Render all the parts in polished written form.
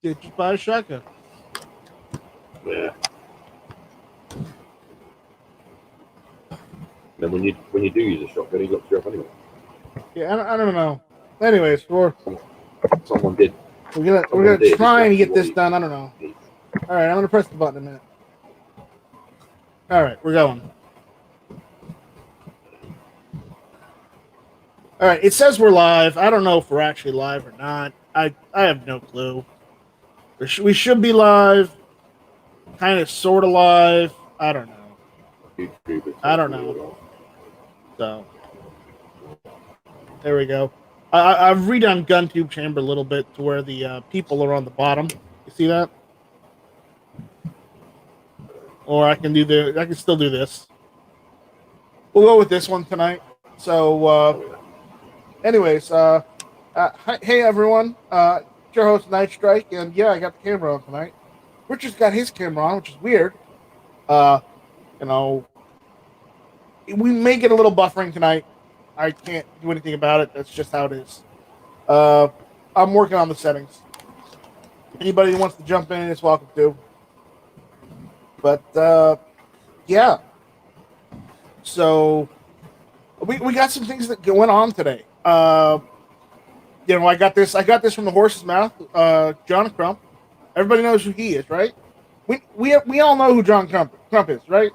Just buy a shotgun. Yeah. Then when you do use a shotgun, he locks you up anyway. Yeah, I don't know. Anyways, Someone did. We're gonna try and get this done. I don't know. All right, I'm gonna press the button in a minute. All right, we're going. All right, it says we're live. I don't know if we're actually live or not. I have no clue. We should be live. Kind of, sort of live. I don't know. I don't know. So there we go. I've redone GunTube Chamber a little bit to where the people are on the bottom. You see that? Or I can still do this. We'll go with this one tonight. So, anyways, hey everyone. It's your host Night Strike, and yeah, I got the camera on tonight. Richard's got his camera on, which is weird. You know, we may get a little buffering tonight. I can't do anything about it. That's just how it is. I'm working on the settings. Anybody who wants to jump in is welcome to. But yeah. So we got some things that going on today. You know, I got this from the horse's mouth. John Crump. Everybody knows who he is, right? We all know who John Crump is, right?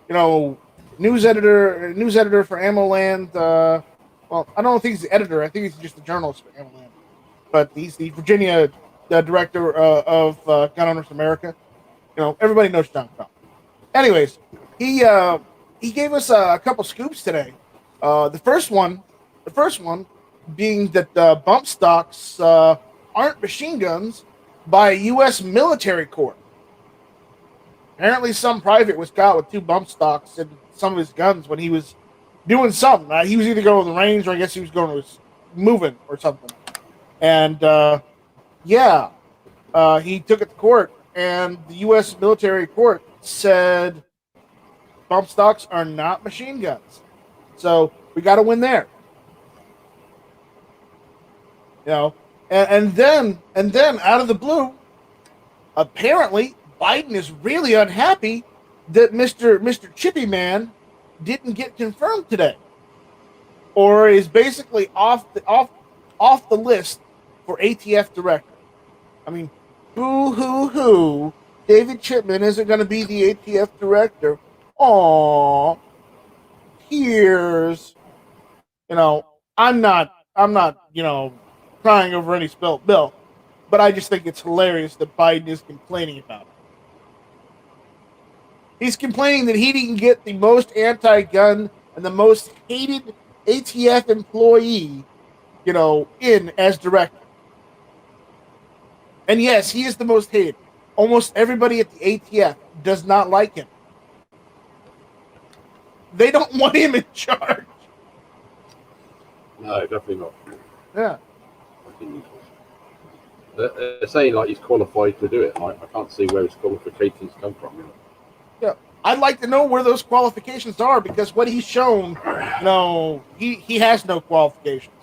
You know, news editor for AmmoLand. Well, I don't think he's the editor. I think he's just the journalist for AmmoLand. But he's the Virginia director of Gun Owners America. You know, everybody knows John Crump. Anyways, he gave us a couple scoops today. The first one being that bump stocks aren't machine guns by a U.S. military court. Apparently, some private was caught with 2 bump stocks in some of his guns when he was doing something. He was either going to the range, or I guess he was moving or something. And he took it to court, and the U.S. military court said bump stocks are not machine guns. So we got to win there. You know, and then out of the blue, apparently Biden is really unhappy that Mr. Chippy Man didn't get confirmed today, or is basically off the list for ATF director. I mean, hoo. David Chipman isn't going to be the ATF director. Aww, tears. You know, I'm not, you know, crying over any spilt milk, but I just think it's hilarious that Biden is complaining about it. He's complaining that he didn't get the most anti-gun and the most hated ATF employee, you know, in as director. And yes, he is the most hated. Almost everybody at the ATF does not like him. They don't want him in charge. No, definitely not. Yeah. They're saying like he's qualified to do it. I can't see where his qualifications come from. You know? Yeah, I'd like to know where those qualifications are, because what he's shown, no, he has no qualifications.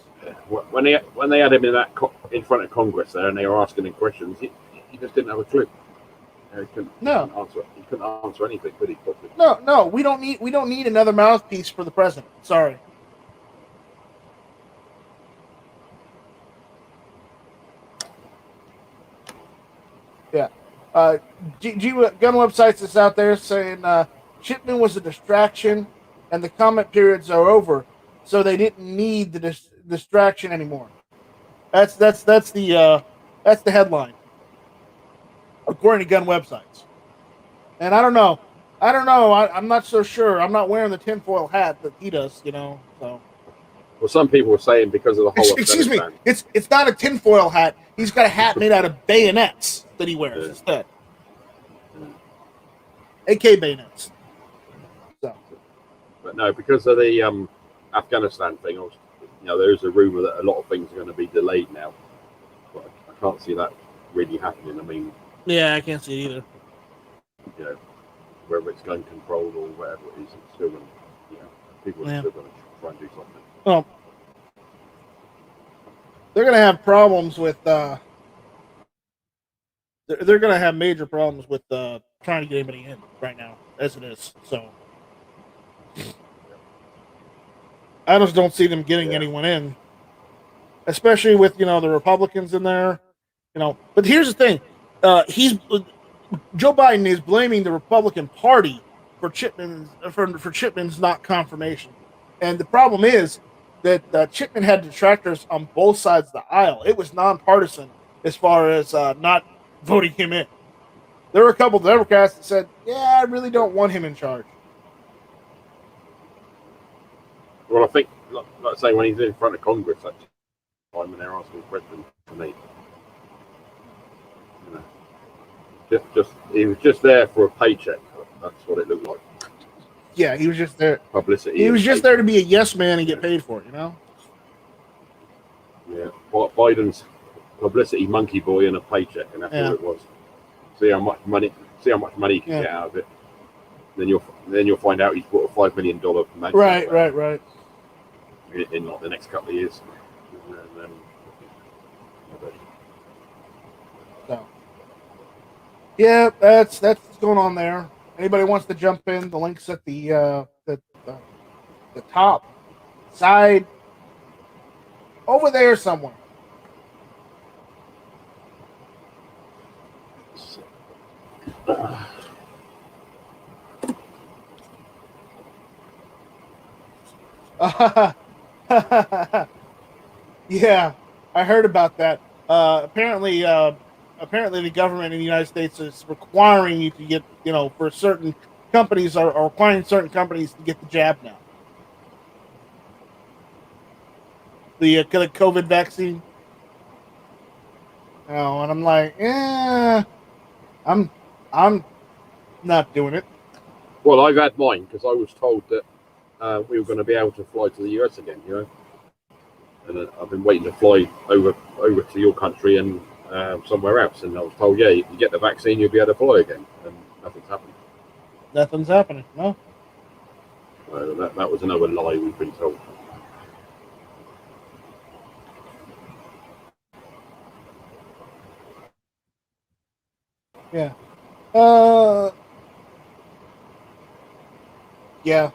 When they had him in front of Congress there, and they were asking him questions, he just didn't have a clue. He couldn't answer anything, could he? No, we don't need another mouthpiece for the president. Sorry. Yeah. Gun websites is out there saying Chipman was a distraction, and the comment periods are over, so they didn't need the distraction anymore. That's the headline, according to gun websites. And I don't know. I'm not so sure. I'm not wearing the tinfoil hat that he does, you know. So. Well, some people were saying because of the whole. Excuse me. It's not a tinfoil hat. He's got a hat made out of bayonets that he wears instead. AK bayonets. So. But no, because of the Afghanistan thing, there is a rumor that a lot of things are going to be delayed now. But I can't see that really happening. I mean. Yeah, I can't see it either. You know, whether it's gun control or whatever it is, it's still going to, people are still going to try and do something. Well, they're going to have problems with they're going to have major problems with trying to get anybody in right now, as it is. So I just don't see them getting anyone in, especially with the Republicans in there. But here's the thing: Joe Biden is blaming the Republican Party for Chipman's not confirmation, and the problem is that Chipman had detractors on both sides of the aisle. It was nonpartisan as far as not voting him in. There were a couple of Democrats that said, "Yeah, I really don't want him in charge." Well, I think, like I say, when he's in front of Congress, that time when they're asking questions to me, he was just there for a paycheck. That's what it looked like. Yeah, he was just there. Publicity. He was just there to be a yes man and get paid for it. Yeah, Biden's publicity monkey boy and a paycheck, and that's all it was. See how much money he can get out of it. Then you'll find out he's bought a $5 million mansion. Right. In like the next couple of years. So, yeah, that's what's going on there. Anybody wants to jump in? The link's at the top side over there somewhere. Yeah, I heard about that. Apparently the government in the United States is requiring you to get, for certain companies are requiring certain companies to get the jab now. The COVID vaccine. Oh, and I'm like, I'm not doing it. Well, I've had mine because I was told that we were going to be able to fly to the US again, and I've been waiting to fly over to your country and somewhere else, and I was told, if you get the vaccine, you'll be able to fly again, and nothing's happened. Nothing's happening, no. That was another lie we've been told. Yeah. Yeah.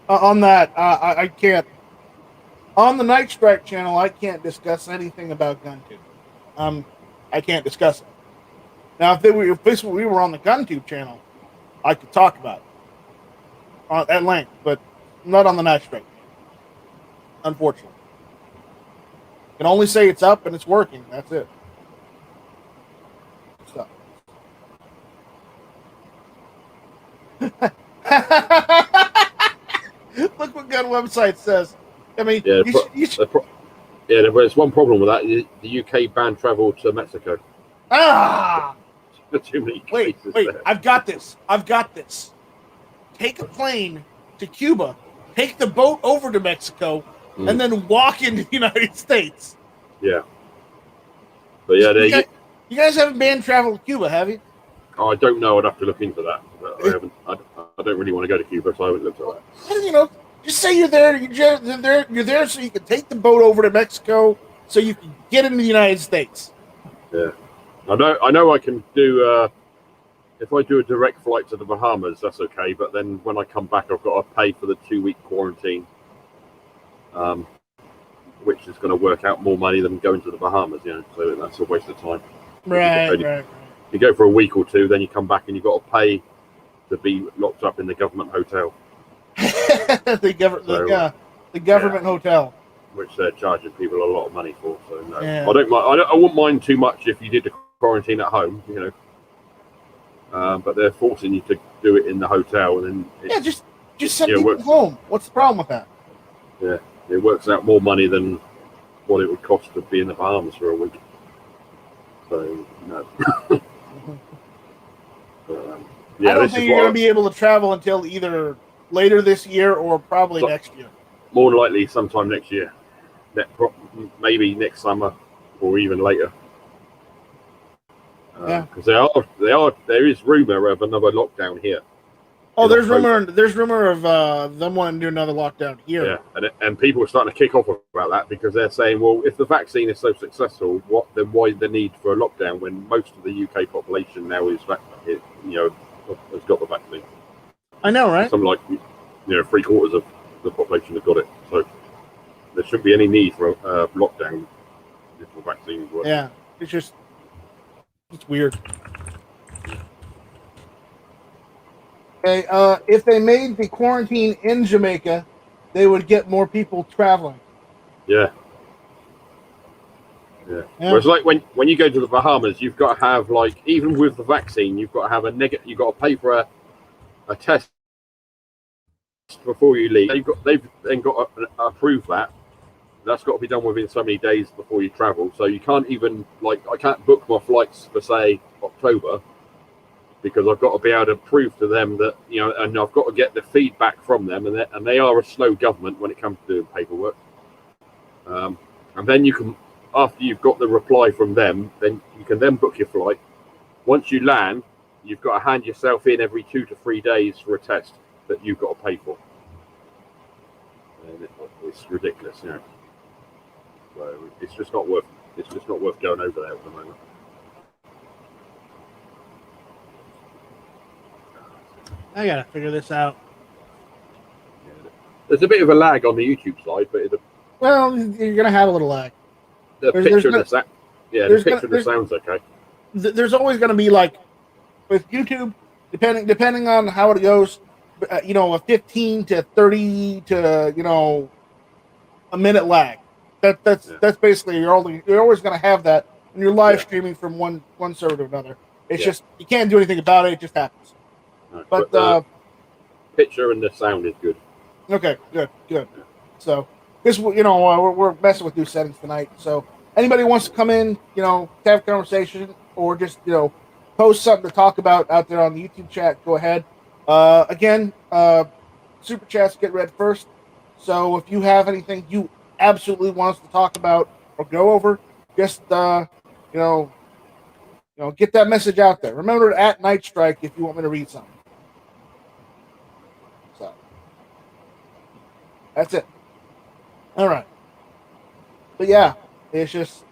On that, I can't. On the Night Strike channel, I can't discuss anything about GunTube. I can't discuss it. Now, if we were on the GunTube channel, I could talk about it at length, but not on the Night Strike. Unfortunately, I can only say it's up and it's working. That's it. So. Look what Gun Website says. I mean, there's one problem with that. The UK banned travel to Mexico. Too many cases there. I've got this. Take a plane to Cuba, take the boat over to Mexico, and then walk into the United States. Yeah. But yeah, you guys haven't banned travel to Cuba, have you? Oh, I don't know. I'd have to look into that. But I haven't. I don't really want to go to Cuba, so I haven't looked at that. Just say you're there. You're there so you can take the boat over to Mexico, so you can get into the United States. Yeah, I know. I can do. If I do a direct flight to the Bahamas, that's okay. But then when I come back, I've got to pay for the 2-week quarantine, which is going to work out more money than going to the Bahamas. So that's a waste of time. Right. You go for a week or two, then you come back and you've got to pay to be locked up in the government hotel. the government hotel, which they're charging people a lot of money for. So no, I don't mind. I wouldn't mind too much if you did the quarantine at home, but they're forcing you to do it in the hotel, and then just send people home. What's the problem with that? Yeah, it works out more money than what it would cost to be in the Bahamas for a week. So no. I don't think you're going to be able to travel until either later this year or probably next year. More than likely sometime next year. Maybe next summer or even later. Because there is rumour of another lockdown here. Oh, in October. there's rumor of them wanting to do another lockdown here. Yeah, and people are starting to kick off about that because they're saying, well, if the vaccine is so successful, why the need for a lockdown when most of the UK population now is has got the vaccine? I know, right? Something like 3/4 of the population have got it, so there shouldn't be any need for a lockdown if the vaccine works. Yeah, it's weird. Okay, if they made the quarantine in Jamaica, they would get more people traveling. Yeah. Whereas, like when you go to the Bahamas, you've got to have even with the vaccine, you've got to have a negative. You've got to pay for a test before you leave. They've then got to approve that. That's got to be done within so many days before you travel. So you can't even I can't book my flights for say October because I've got to be able to prove to them that and I've got to get the feedback from them, and they are a slow government when it comes to doing paperwork. And then you can, after you've got the reply from them, then you can then book your flight. Once you land, you've got to hand yourself in every 2 to 3 days for a test that you've got to pay for. And it's ridiculous, So it's just not worth. It's just not worth going over there at the moment. I gotta figure this out. Yeah. There's a bit of a lag on the YouTube side, but well, you're gonna have a little lag. The picture and the sound's okay. There's always gonna be with YouTube, depending on how it goes, a 15 to 30 to a minute lag. That's basically you're always gonna have that when you're live streaming from one server to another. It's just you can't do anything about it. It just happens. No, but the picture and the sound is good. Okay, good. Yeah. So this, we're messing with new settings tonight. So anybody wants to come in, to have a conversation or just post something to talk about out there on the YouTube chat, go ahead. Again, super chats get read first. So if you have anything you absolutely want us to talk about or go over, just get that message out there. Remember to @NightStrike if you want me to read something. So that's it. All right. But yeah, it's just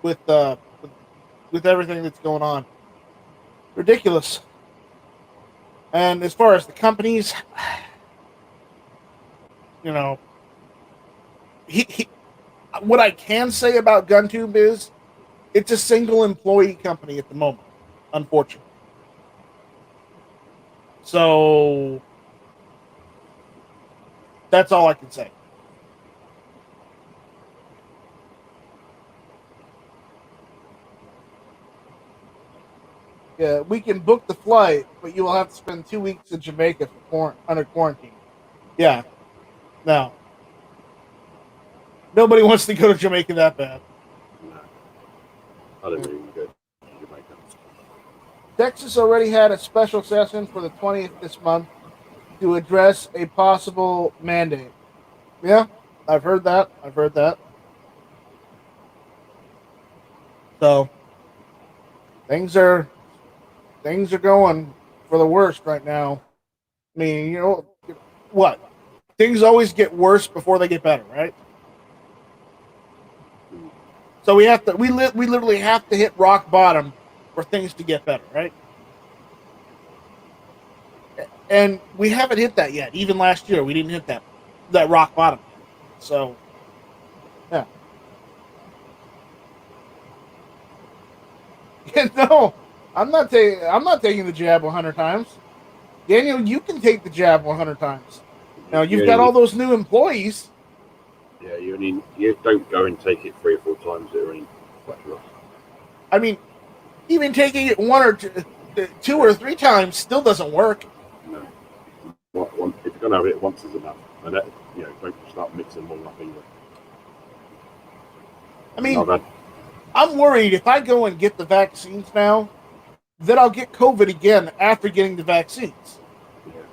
with everything that's going on, ridiculous. And as far as the companies, what I can say about GunTube is it's a single employee company at the moment, unfortunately. So that's all I can say. Yeah, we can book the flight, but you will have to spend 2 weeks in Jamaica under quarantine. Yeah. No. Nobody wants to go to Jamaica that bad. No. I don't even go to Jamaica. Texas already had a special session for the 20th this month to address a possible mandate. Yeah, I've heard that. So things are going for the worst right now. I mean, what? Things always get worse before they get better, right? So we literally have to hit rock bottom for things to get better, right? And we haven't hit that yet. Even last year, we didn't hit that rock bottom. So, yeah. No, I'm not taking the jab 100 times. Daniel, you can take the jab 100 times. Now you've got all those new employees. Yeah, you don't go and take it 3 or 4 times. I mean, even taking it 1 or 2 or 3 times still doesn't work. No. If you're gonna have it once is enough, and don't start mixing them all up either. I mean, I'm worried if I go and get the vaccines now, that I'll get COVID again after getting the vaccines. Yeah.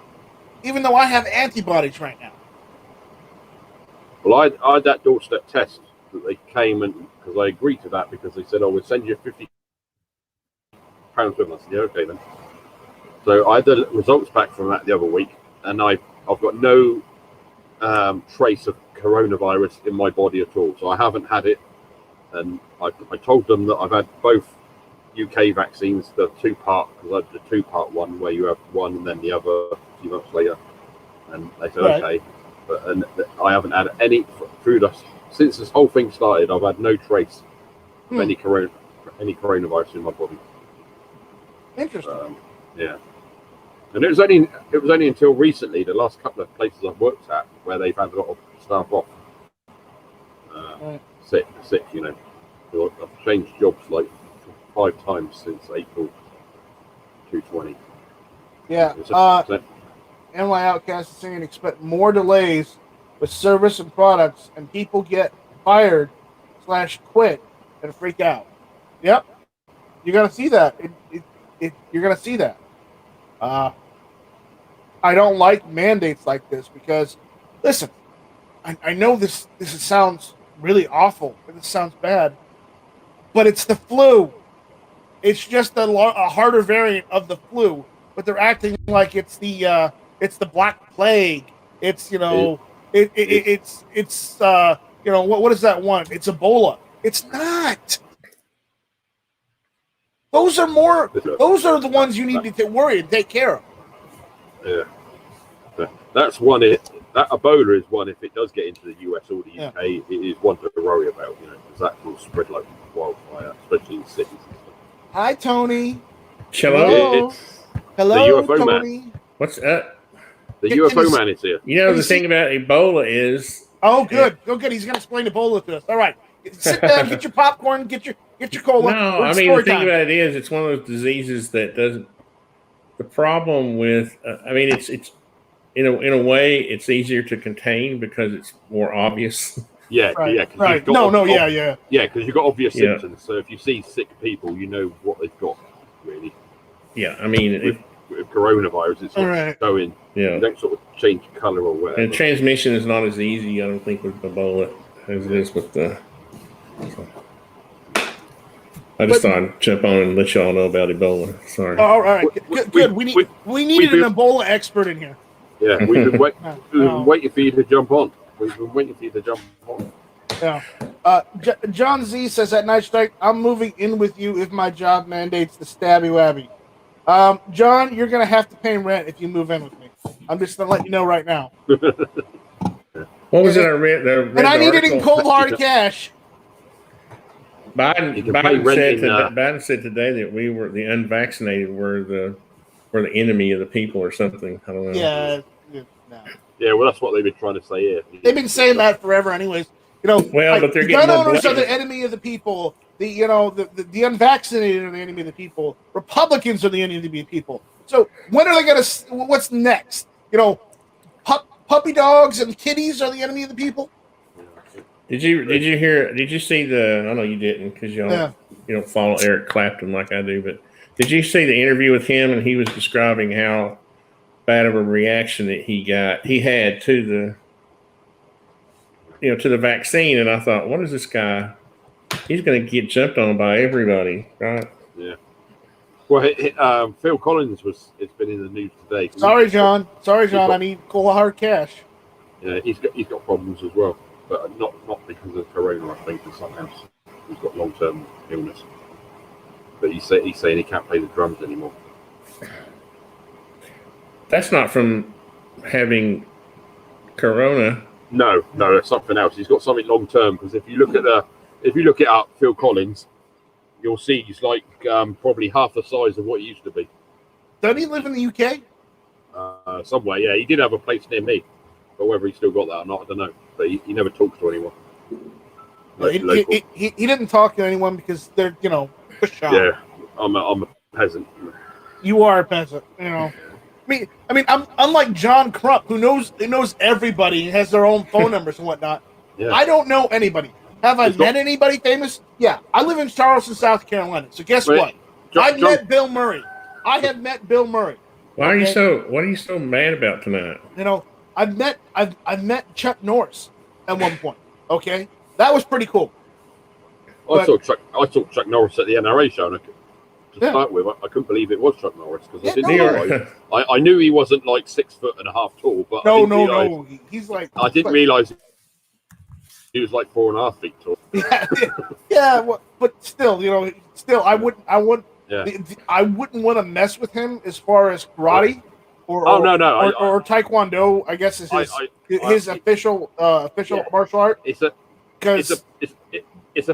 Even though I have antibodies right now. Well, I had that doorstep test that they came and because I agreed to that because they said, "Oh, we'll send you £50 with us." Yeah, okay then. So I had the results back from that the other week, and I've got no trace of coronavirus in my body at all. So I haven't had it, and I told them that I've had both UK vaccines, the 2-part, because I had the 2-part one where you have one and then the other a few months later, and they said okay, but and I haven't had any through this since this whole thing started. I've had no trace of any coronavirus in my body. Interesting. Yeah. And it was only until recently, the last couple of places I've worked at, where they've had a lot of staff off, sick. You know, so I've changed jobs like 5 times since April 2020. Yeah. NY Outcast is saying expect more delays with service and products, and people get fired / quit and freak out. Yep. You're gonna see that. You're gonna see that. I don't like mandates like this because, listen, I know this sounds really awful. This sounds bad, but it's the flu. It's just a harder variant of the flu, but they're acting like it's the Black Plague. It's it's what is that one? It's Ebola. It's not. Those are the ones you need to worry and take care of. Yeah. That's one. That Ebola is one. If it does get into the US or the UK, it is one to worry about. You know, because that will spread like wildfire, especially in cities. Hi, Tony. Hello. Hello, the UFO Tony. man. What's up? The UFO man is here. You know, the thing about Ebola is... Oh, good. Go good. He's going to explain Ebola to us. All right. Sit down, get your popcorn, get your cola. No, I mean, the thing about it is, it's one of those diseases that doesn't... The problem with... it's in a way, it's easier to contain because it's more obvious. Yeah, right. Yeah, right. Yeah, because you've got obvious symptoms. So if you see sick people, you know what they've got, really. Yeah, I mean... With coronavirus, it's not showing. Yeah. You don't sort of change colour or whatever. And transmission is not as easy, I don't think, with Ebola as it is with the... I just thought I'd jump on and let y'all know about Ebola. Sorry. All right. Good. We needed an Ebola expert in here. Yeah, we've been waiting for you to jump on. We've been waiting for you to jump on. Yeah. John Z says at Night Strike, I'm moving in with you if my job mandates the stabby wabby. John, you're going to have to pay rent if you move in with me. I'm just going to let you know right now. What was it I read? And I need it in cold hard cash. Biden said today that we were the unvaccinated were the enemy of the people or something. I don't know. Yeah. No. Yeah, well, that's what they've been trying to say here. They've been saying that forever, anyways. You know, but they're gun owners are the enemy of the people. The unvaccinated are the enemy of the people. Republicans are the enemy of the people. So when are they going to? What's next? You know, puppy dogs and kitties are the enemy of the people. Did you hear? Did you see the? I know you didn't because you don't follow Eric Clapton like I do. But did you see the interview with him? And he was describing how bad of a reaction that he had to the vaccine. And I thought, what is this guy? He's going to get jumped on by everybody, right? Yeah. Well, Phil Collins it's been in the news today. Sorry, John. I need cold hard cash. Yeah, he's got problems as well, but not because of corona. I think it's something else. He's got long-term illness, but he's saying he can't play the drums anymore. That's not from having corona. No, that's something else. He's got something long-term because if you look it up, Phil Collins, you'll see he's like probably half the size of what he used to be. Doesn't he live in the UK? Somewhere, yeah. He did have a place near me, but whether he still got that or not, I don't know. But he never talks to anyone. He didn't talk to anyone because they're push off. Yeah, I'm a peasant. You are a peasant, I mean, I'm unlike John Crump, who knows everybody and has their own phone numbers and whatnot. Yeah. I don't know anybody. Have I met anybody famous? Yeah, I live in Charleston, South Carolina. So guess what? I've met Bill Murray. I have met Bill Murray. What are you so mad about tonight? I've met Chuck Norris at one point. Okay, that was pretty cool. I saw Chuck Norris at the NRA show. to start with, I couldn't believe it was Chuck Norris because I didn't no. realize. I knew he wasn't like 6'1.5" tall, but no. He's like. I didn't realize he was like 4.5 feet tall. Yeah. But still, I wouldn't Yeah. I wouldn't want to mess with him as far as karate or taekwondo. I guess is his official martial art. It's a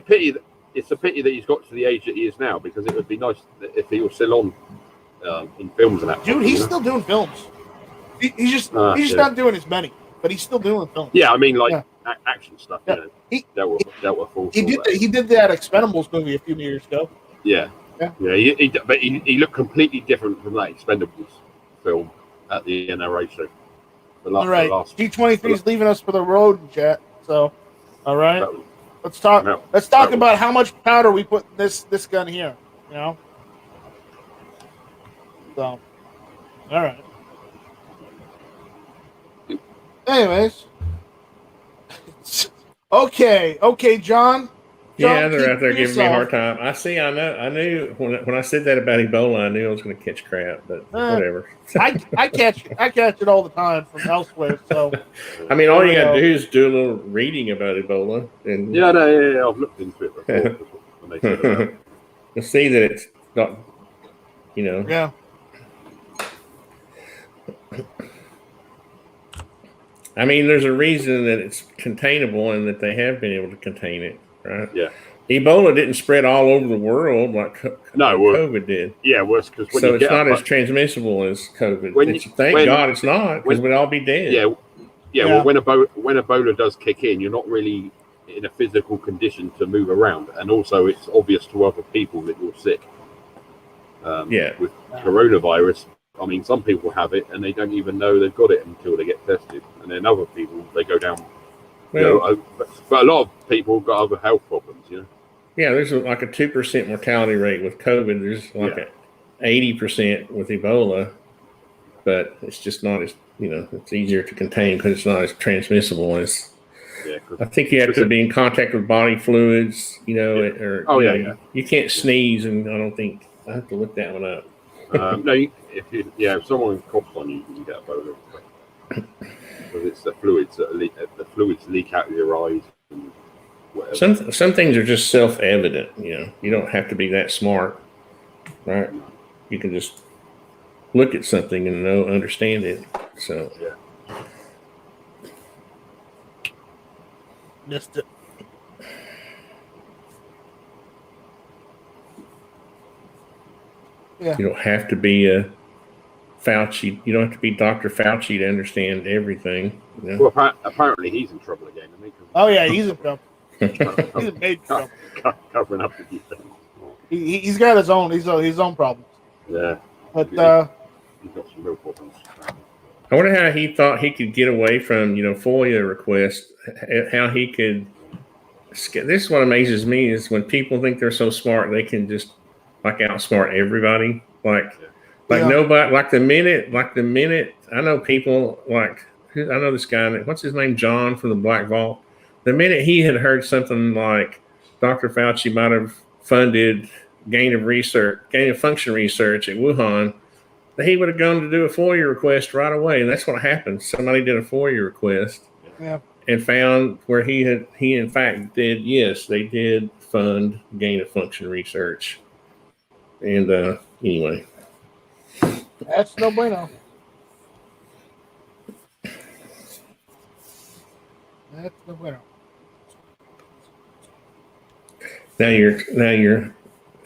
pity that he's got to the age that he is now, because it would be nice if he was still on in films and that. Dude, he's still doing films. He's just not doing as many, but he's still doing films. Yeah, I mean action stuff. Yeah. He dealt with full. He did that Expendables movie a few years ago. Yeah. But he looked completely different from that Expendables film at the NRA show. All right, G23 is leaving us for the road, chat. So, all right, let's talk. Let's talk about how much powder we put in this gun here. So, all right. Anyways, okay, John. Yeah, they're out there giving me a hard time. I knew when I said that about Ebola, I knew I was going to catch crap, but whatever. I catch it all the time from elsewhere. So, I mean, all you got to do is do a little reading about Ebola, and I've looked into it before. When they said about it. You'll see that it's not, Yeah. I mean, there's a reason that it's containable and that they have been able to contain it. Right? Yeah. Ebola didn't spread all over the world like COVID did. Yeah, worse because it's not as transmissible as COVID. Thank God it's not, because we'd all be dead. Yeah. Well, when Ebola does kick in, you're not really in a physical condition to move around, and also it's obvious to other people that you're sick. With coronavirus, I mean, some people have it and they don't even know they've got it until they get tested, and then other people they go down. But a lot of people got other health problems, Yeah, there's like a 2% mortality rate with COVID. There's like a 80% with Ebola, but it's just not as it's easier to contain because it's not as transmissible as. Yeah, I think you have to be in contact with body fluids, you can't sneeze, and I don't think I have to look that one up. No, if someone coughs on you, you can get Ebola. Because it's the fluids that leak out of your eyes and whatever. Some things are just self-evident. You don't have to be that smart, right? You can just look at something and understand it. So missed it. Yeah. You don't have to be a Fauci. You don't have to be Dr. Fauci to understand everything. Well, apparently he's in trouble again. Oh yeah, he's in trouble. He's in major trouble. Covering up the things. He's got his own problems. Yeah. But he's got some real problems. I wonder how he thought he could get away from FOIA requests. How he could. This is what amazes me is when people think they're so smart, they can just outsmart everybody. Nobody, the minute I know people I know this guy, what's his name? John from the Black Vault. The minute he had heard something like Dr. Fauci might have funded gain of function research at Wuhan, he would have gone to do a FOIA request right away. And that's what happened. Somebody did a FOIA request and found where he in fact did. Yes, they did fund gain of function research. And anyway, that's no bueno. That's no bueno. Now your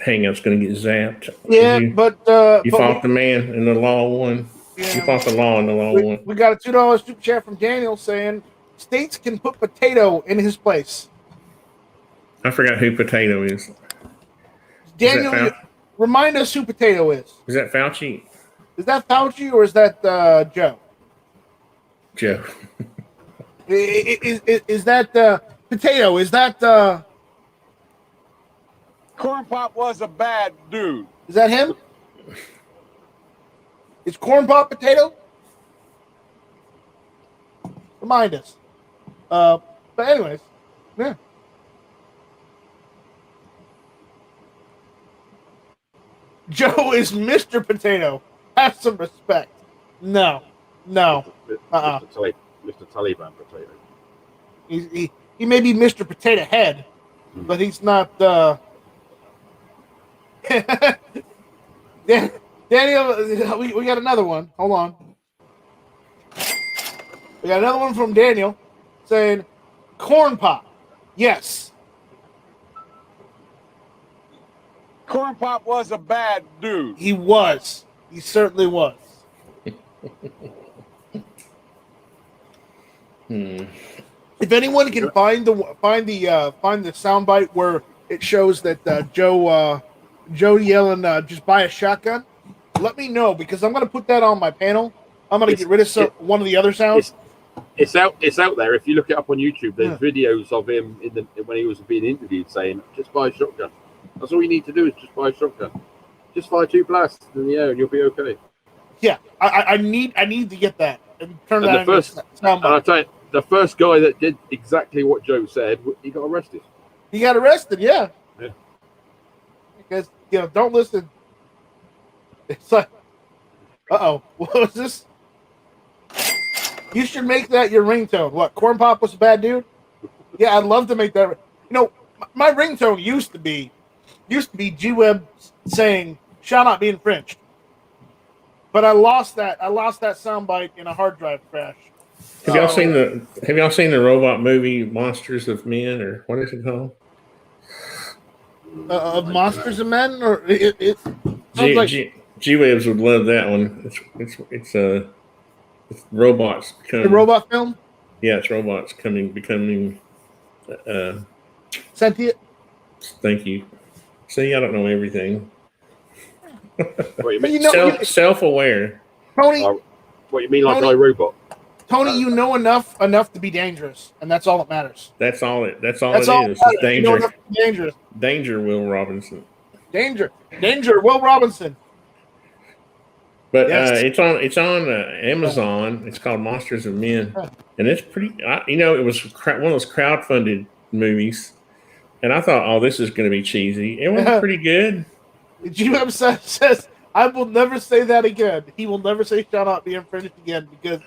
hangup's going to get zapped. Yeah, but you fought the man and the law won. Yeah. You fought the law and the law won. We got a $2 super chat from Daniel saying states can put Potato in his place. I forgot who Potato is. Daniel, remind us who Potato is. Is that Fauci? Is that Fauci or is that Joe? Joe. Is that Potato? Is that Corn Pop was a bad dude. Is that him? Is Corn Pop Potato? Remind us. But anyways, yeah. Joe is Mr. Potato. Have some respect. No. Mr. Taliban Potato. He may be Mr. Potato Head, but he's not. Daniel, we got another one. Hold on. We got another one from Daniel saying, "Corn Pop, yes." Corn Pop was a bad dude. He was. He certainly was. If anyone can find the soundbite where it shows that Joe yelling, "Just buy a shotgun," let me know, because I'm going to put that on my panel. I'm going to get rid of one of the other sounds. It's out there. If you look it up on YouTube, there's videos of him when he was being interviewed saying, "Just buy a shotgun. That's all you need to do is just buy a shotgun. Just fire 2 blasts in the air and you'll be okay." Yeah, I need to get that and turn that into soundbite. And I tell you, the first guy that did exactly what Joe said, he got arrested. He got arrested, yeah. Yeah. Because don't listen. It's like, what was this? You should make that your ringtone. What? Corn Pop was a bad dude? Yeah, I'd love to make that. My ringtone used to be G-Web saying "shall not be infringed," but I lost that soundbite in a hard drive crash. Have y'all seen the robot movie Monsters of Men, or what is it called? Of Monsters of Men, or G-Webs would love that one. It's robots. The robot film. Yeah, it's robots becoming. Sentient. Thank you. See, I don't know everything. What you mean? Self-aware. Tony. What you mean, like iRobot? Tony, you know enough to be dangerous, and that's all that matters. That's all it is. Danger. Dangerous. Danger, Will Robinson. Danger, Will Robinson. But it's on Amazon. It's called Monsters of Men, and it's pretty. It was one of those crowdfunded movies, and I thought, oh, this is going to be cheesy. It was pretty good. GM says, "I will never say that again. He will never say shall not be infringed again," because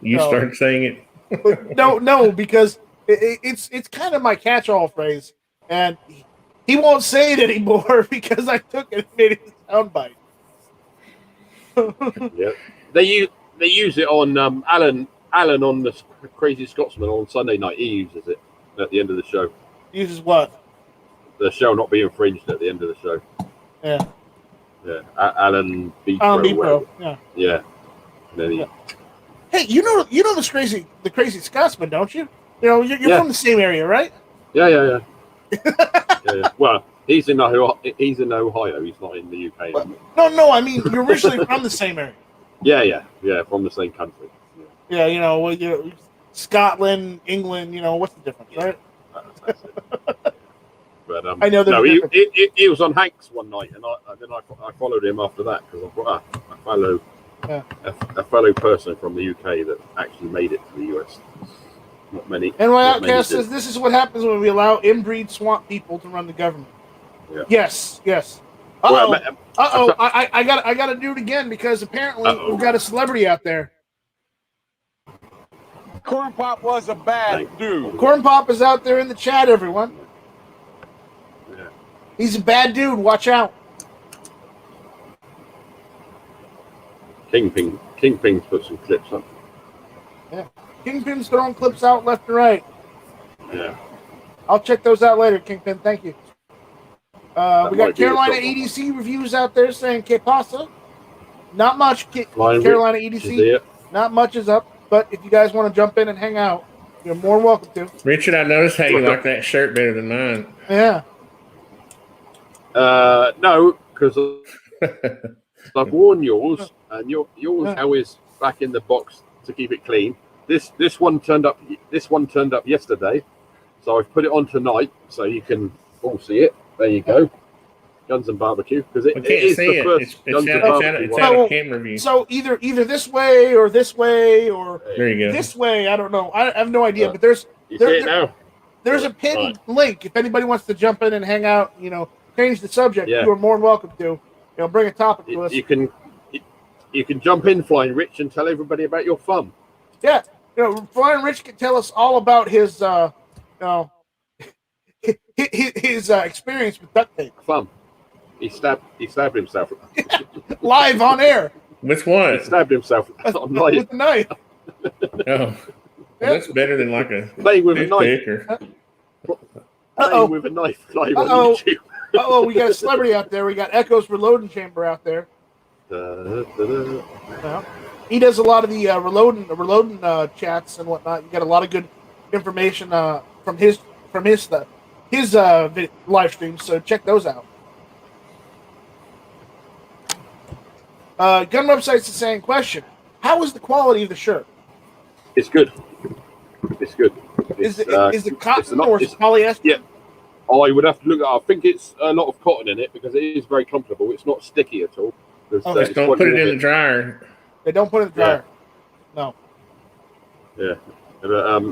you started saying it. no, because it's kind of my catch-all phrase, and he won't say it anymore because I took it and made it a soundbite. Yeah, they use it on Alan on the Crazy Scotsman on Sunday night. He uses it at the end of the show. Uses what? The shall not be infringed at the end of the show. Yeah. Yeah. Alan B. Pro. Yeah. Yeah. And then Hey, you know the Crazy Scotsman, don't you? You're from the same area, right? Yeah. Yeah. Well, he's in Ohio. He's not in the UK. No. I mean, you're originally from the same area. Yeah. From the same country. Yeah. Scotland, England. What's the difference, right? But I know. No, he was on Hanks one night, and then I followed him after that because I thought a fellow person from the UK that actually made it to the US. Not many. NY Outcast says this is what happens when we allow inbreed swamp people to run the government. Yeah. Yes. I gotta do it again because apparently we've got a celebrity out there. Corn Pop was a bad dude. Corn Pop is out there in the chat, everyone. Yeah. He's a bad dude. Watch out. Kingpin's put some clips up. Yeah. Kingpin's throwing clips out left and right. Yeah. I'll check those out later, Kingpin. Thank you. We got Carolina EDC reviews out there saying que pasa. Not much. Carolina EDC. Not much is up. But if you guys want to jump in and hang out, you're more welcome to. Richard, I noticed how you like that shirt better than mine. Yeah. No, because I've worn yours, and yours how is back in the box to keep it clean. This one turned up yesterday, so I've put it on tonight so you can all see it. There you go. Guns and Barbecue, because it is the first Guns and Barbecue. It's out of camera view. So either this way or this way or there you go. This way. I don't know. I have no idea. But there's a pinned link if anybody wants to jump in and hang out. change the subject, Yeah. you are more than welcome to. Bring a topic to us. You can jump in, Flying Rich, and tell everybody about your fun. Yeah, Flying Rich can tell us all about his his experience with duct tape. Fun. He stabbed himself Live on air. With He what? stabbed himself With a knife. Oh, well, that's better than like a playing with a knife. toothpick or Playing with a knife live on Uh-oh. YouTube. Oh, we got a celebrity out there. We got Echo's Reloading Chamber out there. He does a lot of the reloading chats and whatnot. You got a lot of good information from his live streams. So check those out. Gun Website's the same question. How is the quality of the shirt? It's good. It's good. Is it It's cotton not- or is it polyester? Yeah. I would have to look at it. I think it's a lot of cotton in it because it is very comfortable. It's not sticky at all. Oh, just don't put it in the dryer. They don't put it in the dryer. No. Yeah. But, I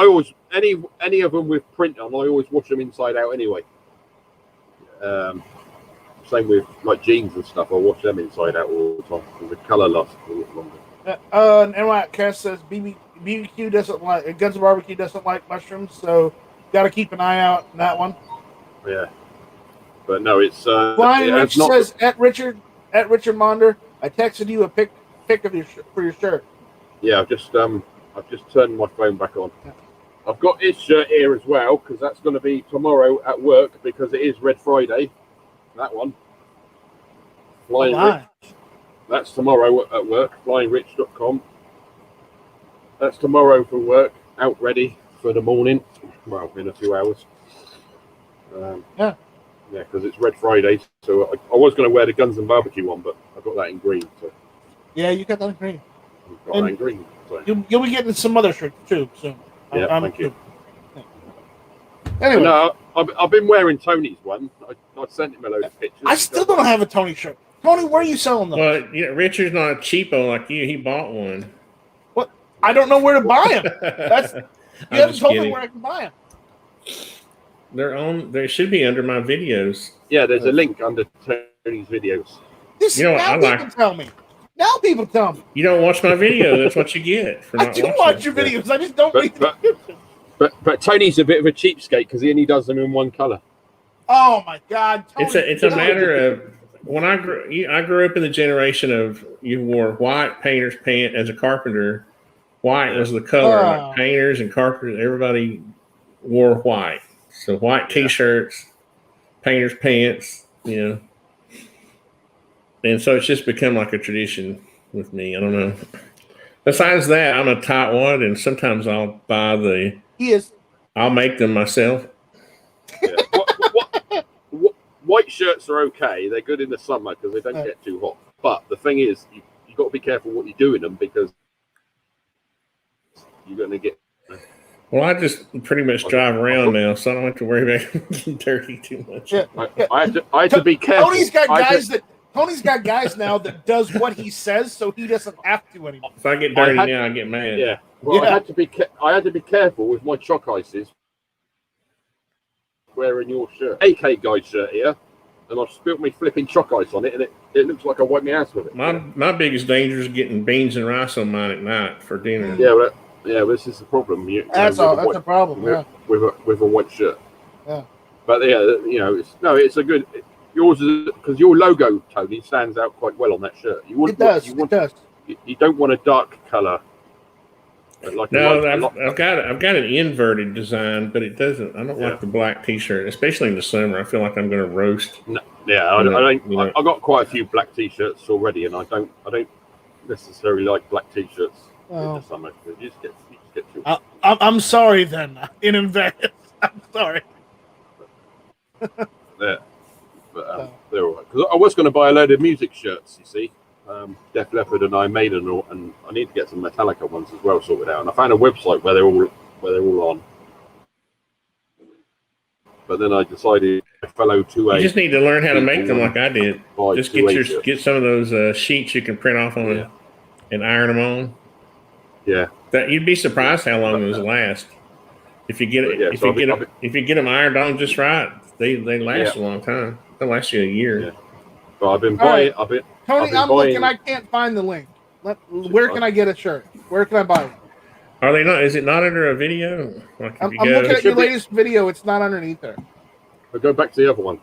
always any of them with print on, I always wash them inside out anyway. Same with like jeans and stuff. I wash them inside out all the time. And the color lasts a lot longer. NY Cass says BBQ doesn't like Guns and Barbecue doesn't like mushrooms, so got to keep an eye out on that one. Yeah. But no, it's Flying Rich not, says at Richard Monder, I texted you a pic of for your shirt. Yeah, I've just turned my phone back on. I've got his shirt here as well because that's going to be tomorrow at work because it is Red Friday. That one. Flying Rich. That's tomorrow at work. FlyingRich.com. That's tomorrow for work. Out ready for the morning. Well, in a few hours. Yeah, because it's Red Friday. So I was going to wear the Guns and Barbecue one, but I got that in green. So yeah, you got that in green. I've got that in green. So. You'll be getting some other shirts too soon. Yeah, thank you. Anyway, no, I've been wearing Tony's one. I sent him a load of pictures. I still don't have a Tony shirt. Tony, where are you selling them? Well, Richard's not a cheapo like you. He bought one. What? I don't know where to buy them. That's you haven't told me where I can buy them. They're on. They should be under my videos. Yeah, there's a link under Tony's videos. People tell me. Now people tell me. You don't watch my video. That's what you get. For I not do watching. watch your videos. I just don't read the description. But Tony's a bit of a cheapskate because he only does them in one color. Oh my God! Tony, It's a matter of when I grew up in the generation of you wore white painter's pant as a carpenter. White was the color. Like painters and carpenters, everybody wore white. So white T-shirts, painter's pants, And so it's just become like a tradition with me. I don't know. Besides that, I'm a tightwad, and sometimes I'll buy I'll make them myself. Yeah. White shirts are okay. They're good in the summer because they don't get too hot. But the thing is, you got to be careful what you do in them because you're going to get. Well, I just pretty much drive around now, so I don't have to worry about getting dirty too much. Yeah. I had to be careful. Tony's got guys now that does what he says, so he doesn't have to anymore. If I get dirty now, I get mad. Yeah. Well, I had to be careful with my chock ices wearing your shirt. AK guy's shirt here, and I've spilt my flipping chock ice on it, and it looks like I wiped my ass with it. My biggest danger is getting beans and rice on mine at night for dinner. Yeah, this is the problem. That's a problem. Yeah. With a white shirt. Yeah. But it's a good. Yours is because your logo, Tony, stands out quite well on that shirt. It does. You don't want a dark color. Like I've got an inverted design, but it doesn't. I don't like the black T-shirt, especially in the summer. I feel like I'm going to roast. No, I got quite a few black T-shirts already, and I don't necessarily like black T-shirts in the summer. You just get too. I'm sorry then. In advance, I'm sorry. Yeah, but they're all right. Because I was going to buy a load of music shirts. You see. Def Leppard and Iron Maiden, and I need to get some Metallica ones as well sorted out. And I found a website where they're all on. But then I decided a fellow 2A. You just need to learn how to make them like I did. Just get some of those sheets you can print off on and iron them on. Yeah. That you'd be surprised how long those last. If you get it, if you get them ironed on just right, They last a long time. They last you a year. Yeah. But I've been buying. Right. Tony, I'm looking. I can't find the link. Where can I get a shirt? Where can I buy it? Are they not? Is it not under a video? Like I'm looking at your latest video. It's not underneath there. But go back to the other one.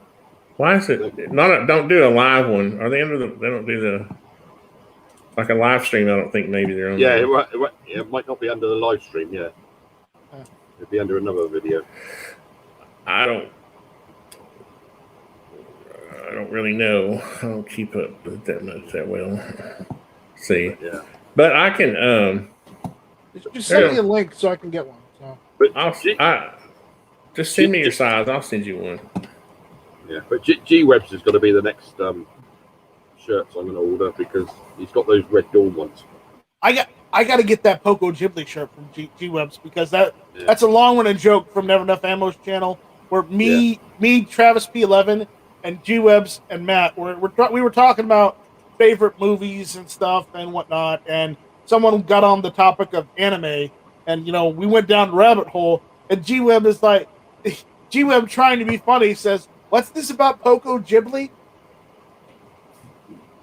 Why is it not? Don't do a live one. Are they under the? They don't do the like a live stream. I don't think maybe they're on. Yeah, there. it might not be under the live stream. Yeah, it'd be under another video. I don't really know. I don't keep up with that much that well. See, Yeah. but I can. Just send me a link so I can get one. So. But just send me your size. I'll send you one. Yeah, but G-Webs is going to be the next shirts I'm going to order because he's got those Red Dawn ones. I got to get that Poco Ghibli shirt from G-Webs because that's a long running joke from Never Enough Ammo's channel where me, Travis P11, and G-Webs and Matt we were talking about favorite movies and stuff and whatnot, and someone got on the topic of anime, and we went down the rabbit hole, and G-Web is like, G-Web trying to be funny says, "What's this about Poco Ghibli?"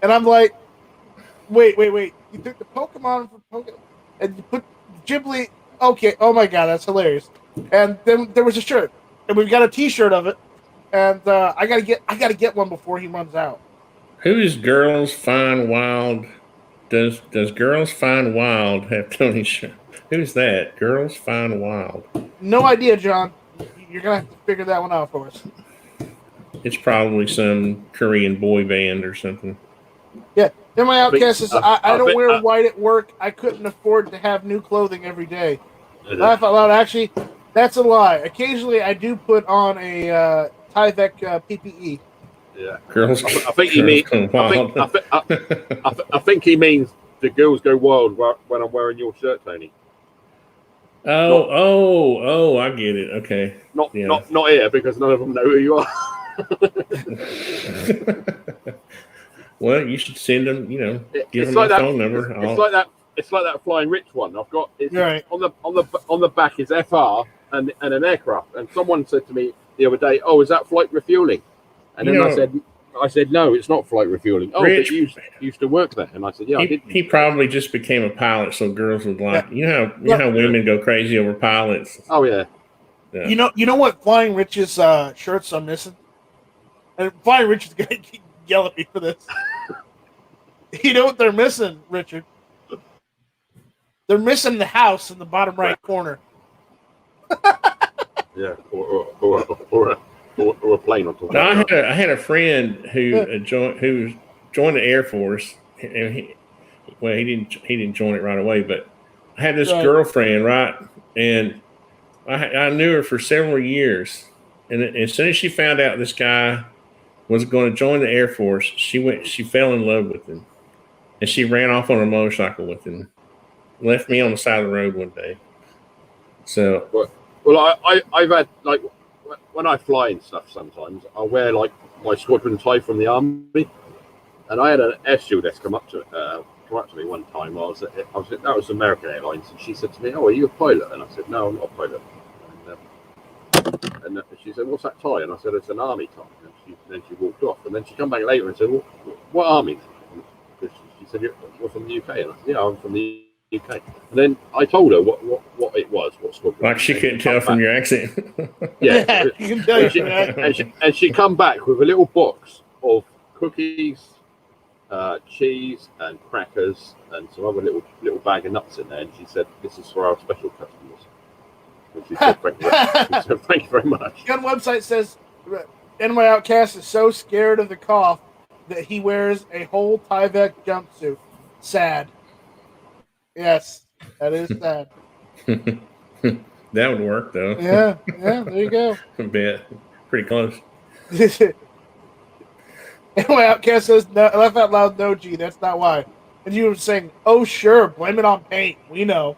And I'm like, wait. You took the Pokemon from Poco and you put Ghibli. Okay, oh my god, that's hilarious. And then there was a shirt, and we've got a T-shirt of it, and I gotta get one before he runs out. Who is Girls Find Wild? Does Girls Find Wild have Tony's shirt? Who's that? Girls Find Wild. No idea, John. You're gonna have to figure that one out for us. It's probably some Korean boy band or something. Yeah. Then my outcast says, I don't wear white at work. I couldn't afford to have new clothing every day. Laugh out loud. Actually, that's a lie. Occasionally, I do put on a Tyvek PPE. Yeah. Girls. I think he means. I think he means the girls go wild when I'm wearing your shirt, Tony. Oh! I get it. Okay. Not here because none of them know who you are. Well, you should send them. Give them like my that, phone number. It's like that Flying Rich one. I've got right. on the back is FR and an aircraft. And someone said to me the other day, "Oh, is that flight refueling?" And then I said, "No, it's not flight refueling." Oh, Rich, but you used to work there, and I said, "Yeah, I did." He probably just became a pilot, so girls would like. Yeah. You know how women go crazy over pilots. Oh yeah. You know what Flying Rich's shirts are missing, and Flying Rich is gonna yell at me for this. You know what they're missing, Richard? They're missing the house in the bottom right corner. Yeah, or a plane on top. No, I had a friend who joined the Air Force, and he didn't join it right away, but I had this girlfriend, right, and I knew her for several years, and as soon as she found out this guy was going to join the Air Force, she fell in love with him, and she ran off on a motorcycle with him, left me on the side of the road one day. So, well, I've had like when I fly and stuff. Sometimes I wear like my squadron tie from the army, and I had an air stewardess come up to me one time. That was American Airlines, and she said to me, "Oh, are you a pilot?" And I said, "No, I'm not a pilot." And she said, "What's that tie?" And I said, "It's an army tie." And then she walked off, and then she come back later and said, "Well, what army?" She said, "You're from the UK." And I said, "Yeah, I'm from the UK." And then I told her what it was, what squadron. Like she couldn't tell from your accent. Yeah, you can tell and she come back with a little box of cookies, cheese, and crackers, and some other little bag of nuts in there. And she said, "This is for our special customers." And she said, "Thank you very much." Gun website says, NY Outcast is so scared of the cough that he wears a whole Tyvek jumpsuit. Sad. Yes, that is sad. That would work, though. Yeah, there you go. A bit. Pretty close. NY Outcast says, no, laugh out loud, no, G, that's not why. And you were saying, "Oh, sure, blame it on paint. We know."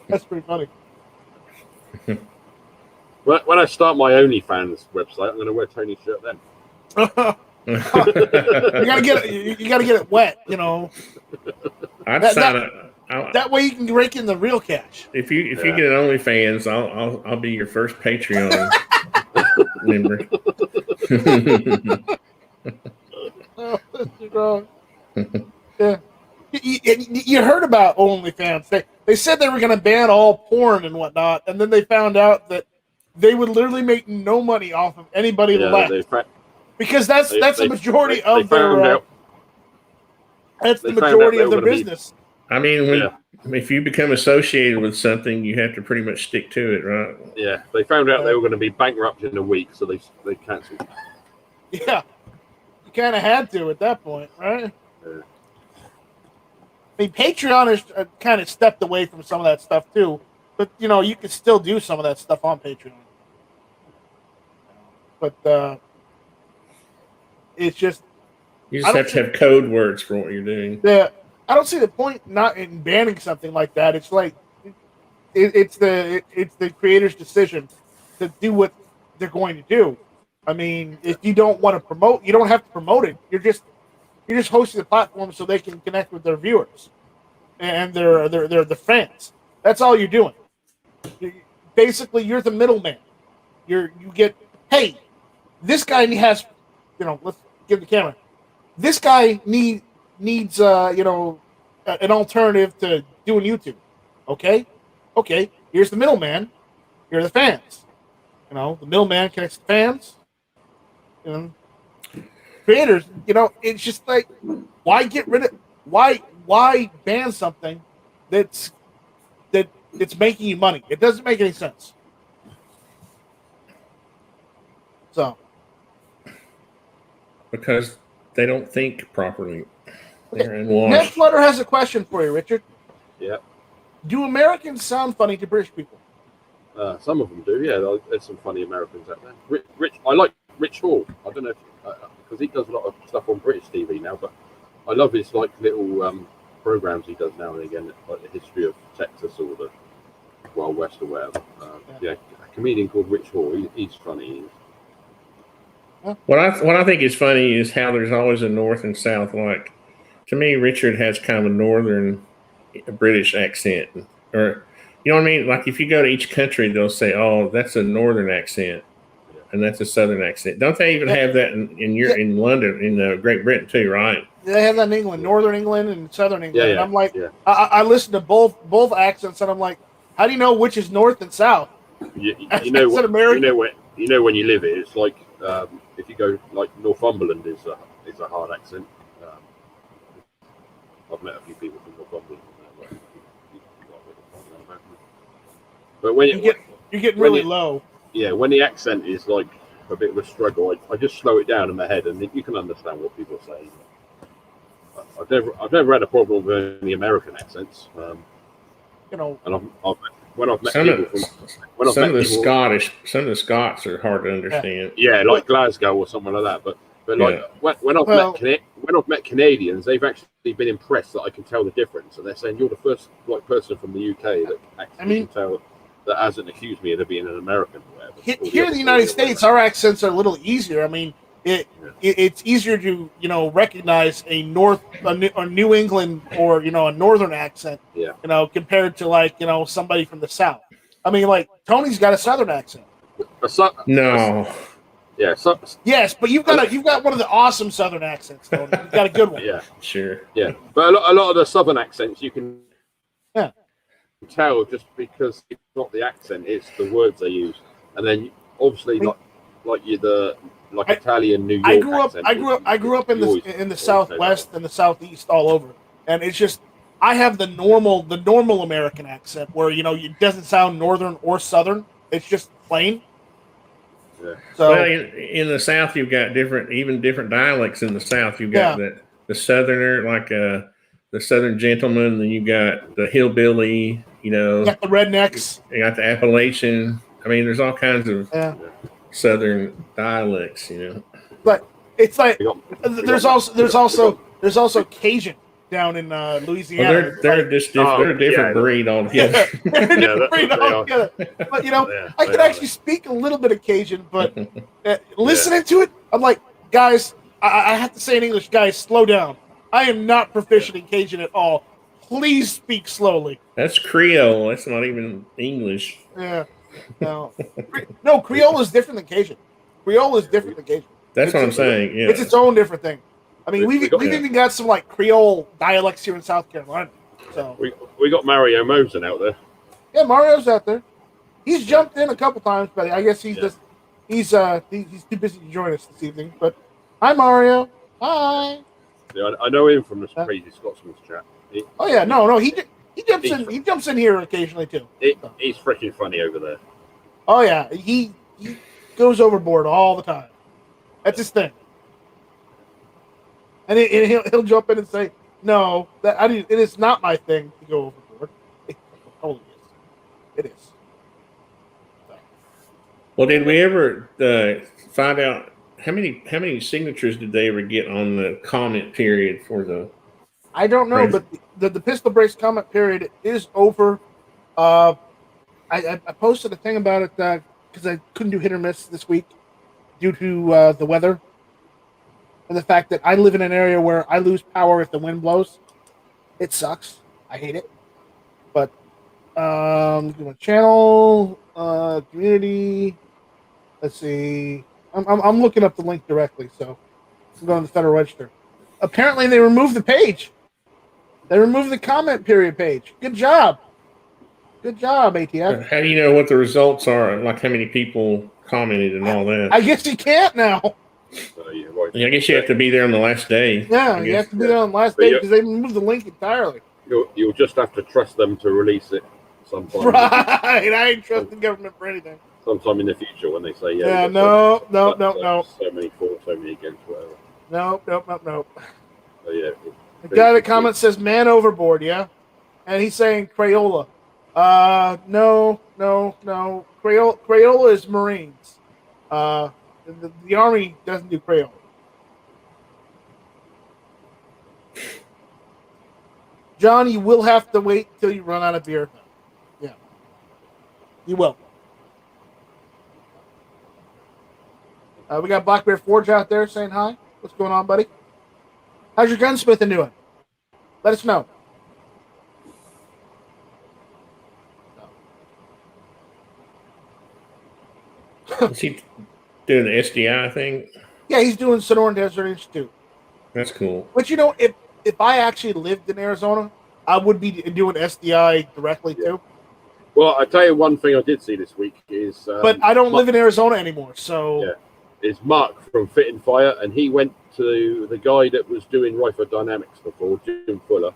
That's pretty funny. When I start my OnlyFans website, I'm going to wear Tony's shirt then. You gotta get it wet, I'd That way you can rake in the real cash. If you get an OnlyFans, I'll be your first Patreon member. Oh, that's wrong. Yeah. You heard about OnlyFans. They said they were going to ban all porn and whatnot, and then they found out that they would literally make no money off of anybody left, because that's the majority of their. That's the majority of their business. I mean, if you become associated with something, you have to pretty much stick to it, right? Yeah, they found out they were going to be bankrupt in a week, so they cancelled. Yeah, you kind of had to at that point, right? Yeah. I mean, Patreon has kind of stepped away from some of that stuff too, but you know, you can still do some of that stuff on Patreon. But it's just you just have to have code words for what you're doing. I don't see the point not in banning something like that. It's like it's the creator's decision to do what they're going to do. I mean, if you don't want to promote, you don't have to promote it. You're just hosting the platform so they can connect with their viewers and their fans. That's all you're doing. Basically, you're the middleman. You get, hey, this guy has, let's give the camera. This guy needs an alternative to doing YouTube. Okay, here's the middleman. Here are the fans. The middleman connects the fans. Creators, it's just like, why get rid of, why ban something that's making you money? It doesn't make any sense. So, because they don't think properly. Ned Flutter has a question for you, Richard. Yeah. Do Americans sound funny to British people? Some of them do. Yeah, there's some funny Americans out there. I like Rich Hall. I don't know if because he does a lot of stuff on British TV now, but I love his little programs he does now and again, like the history of Texas or the Wild West or whatever. A comedian called Rich Hall. He's funny. What I think is funny is how there's always a north and south. Like, to me, Richard has kind of a northern British accent, or you know what I mean. Like, if you go to each country, they'll say, "Oh, that's a northern accent," and that's a southern accent. Don't they even have that in London, in Great Britain too, right? They have that in England, Northern England and Southern England. Yeah, and I'm like, I listen to both accents, and I'm like, how do you know which is north and south? You know when you live it, it's like if you go like Northumberland is a hard accent. I've met a few people from Northumberland. But when you're getting really low. Yeah, when the accent is like a bit of a struggle, I just slow it down in my head, and you can understand what people are saying. I've never had a problem with any American accents. And when I've met some people of the Scots are hard to understand. Yeah, like Glasgow or something like that. But like when I've met Canadians, they've actually been impressed that I can tell the difference, and they're saying you're the first person from the UK that actually can tell that hasn't accused me of being an American. Or whatever. Here in the United States, our accents are a little easier. I mean, it's easier to recognize a New England or a northern accent. Yeah. Compared to somebody from the South. I mean, like Tony's got a southern accent. No. Yeah. Yes, but you've got one of the awesome southern accents, Tony. You've got a good one. Yeah. Sure. Yeah, but a lot of the southern accents you can tell just because it's not the accent, it's the words they use, and then obviously Italian New York. I grew up in the Southwest and the Southeast all over, and it's just I have the normal American accent where it doesn't sound northern or southern. It's just plain. Yeah. So in the South, you've got different dialects in the South. You've got the Southerner, like the Southern gentleman, then you got the hillbilly. You got the rednecks. You got the Appalachian. I mean, there's all kinds of Southern dialects. But it's like there's also Cajun down in Louisiana. Well, they're a different breed altogether. But I can actually speak a little bit of Cajun, but listening to it, I'm like, guys, I have to say in English, guys, slow down. I am not proficient in Cajun at all. please speak slowly. That's Creole. That's not even English. Yeah. No. No, Creole is different than Cajun. Creole is different than Cajun. That's what I'm saying. Yeah. It's its own different thing. I mean, we've even got some like Creole dialects here in South Carolina. So we got Mario Mosen out there. yeah, Mario's out there. He's jumped in a couple times, but I guess he's too busy to join us this evening. But hi, Mario. Hi. Yeah, I know him from this crazy Scotsman's chat. He jumps in. He jumps in here occasionally too. He's freaking funny over there. Oh yeah, he goes overboard all the time. That's his thing. And he'll jump in and say, "No, it is not my thing to go overboard." It totally is. It is. So. Well, did we ever find out how many signatures did they ever get on the comment period for the? I don't know, but the pistol brace comment period is over. I posted a thing about it because I couldn't do hit or miss this week due to the weather and the fact that I live in an area where I lose power if the wind blows. It sucks. I hate it. But channel community. Let's see. I'm looking up the link directly, so I'm going to the Federal Register. Apparently, they removed the page. They removed the comment period page. Good job. Good job, ATF. How do you know what the results are? Like how many people commented and all that? I guess you can't now. Yeah, I guess you have to be there on the last day. Yeah, you have to be there on the last day because they removed the link entirely. You'll just have to trust them to release it sometime. Right. I ain't trust the government for anything. Sometime in the future when they say, no. So many for, so many against, whatever. No. So, yeah. The guy that comments says man overboard, yeah? And he's saying Crayola. No. Crayola is Marines. The Army doesn't do Crayola. John, you will have to wait till you run out of beer. Yeah. You will. We got Black Bear Forge out there saying hi. What's going on, buddy? How's your gunsmithing doing? Let us know. Is he doing the SDI thing? Yeah, he's doing Sonoran Desert Institute. That's cool. But if I actually lived in Arizona, I would be doing SDI directly too. Well, I tell you one thing I did see this week is. But I don't live in Arizona anymore, so. Yeah. It's Mark from Fit and Fire, and he went to the guy that was doing Rifle Dynamics before, Jim Fuller.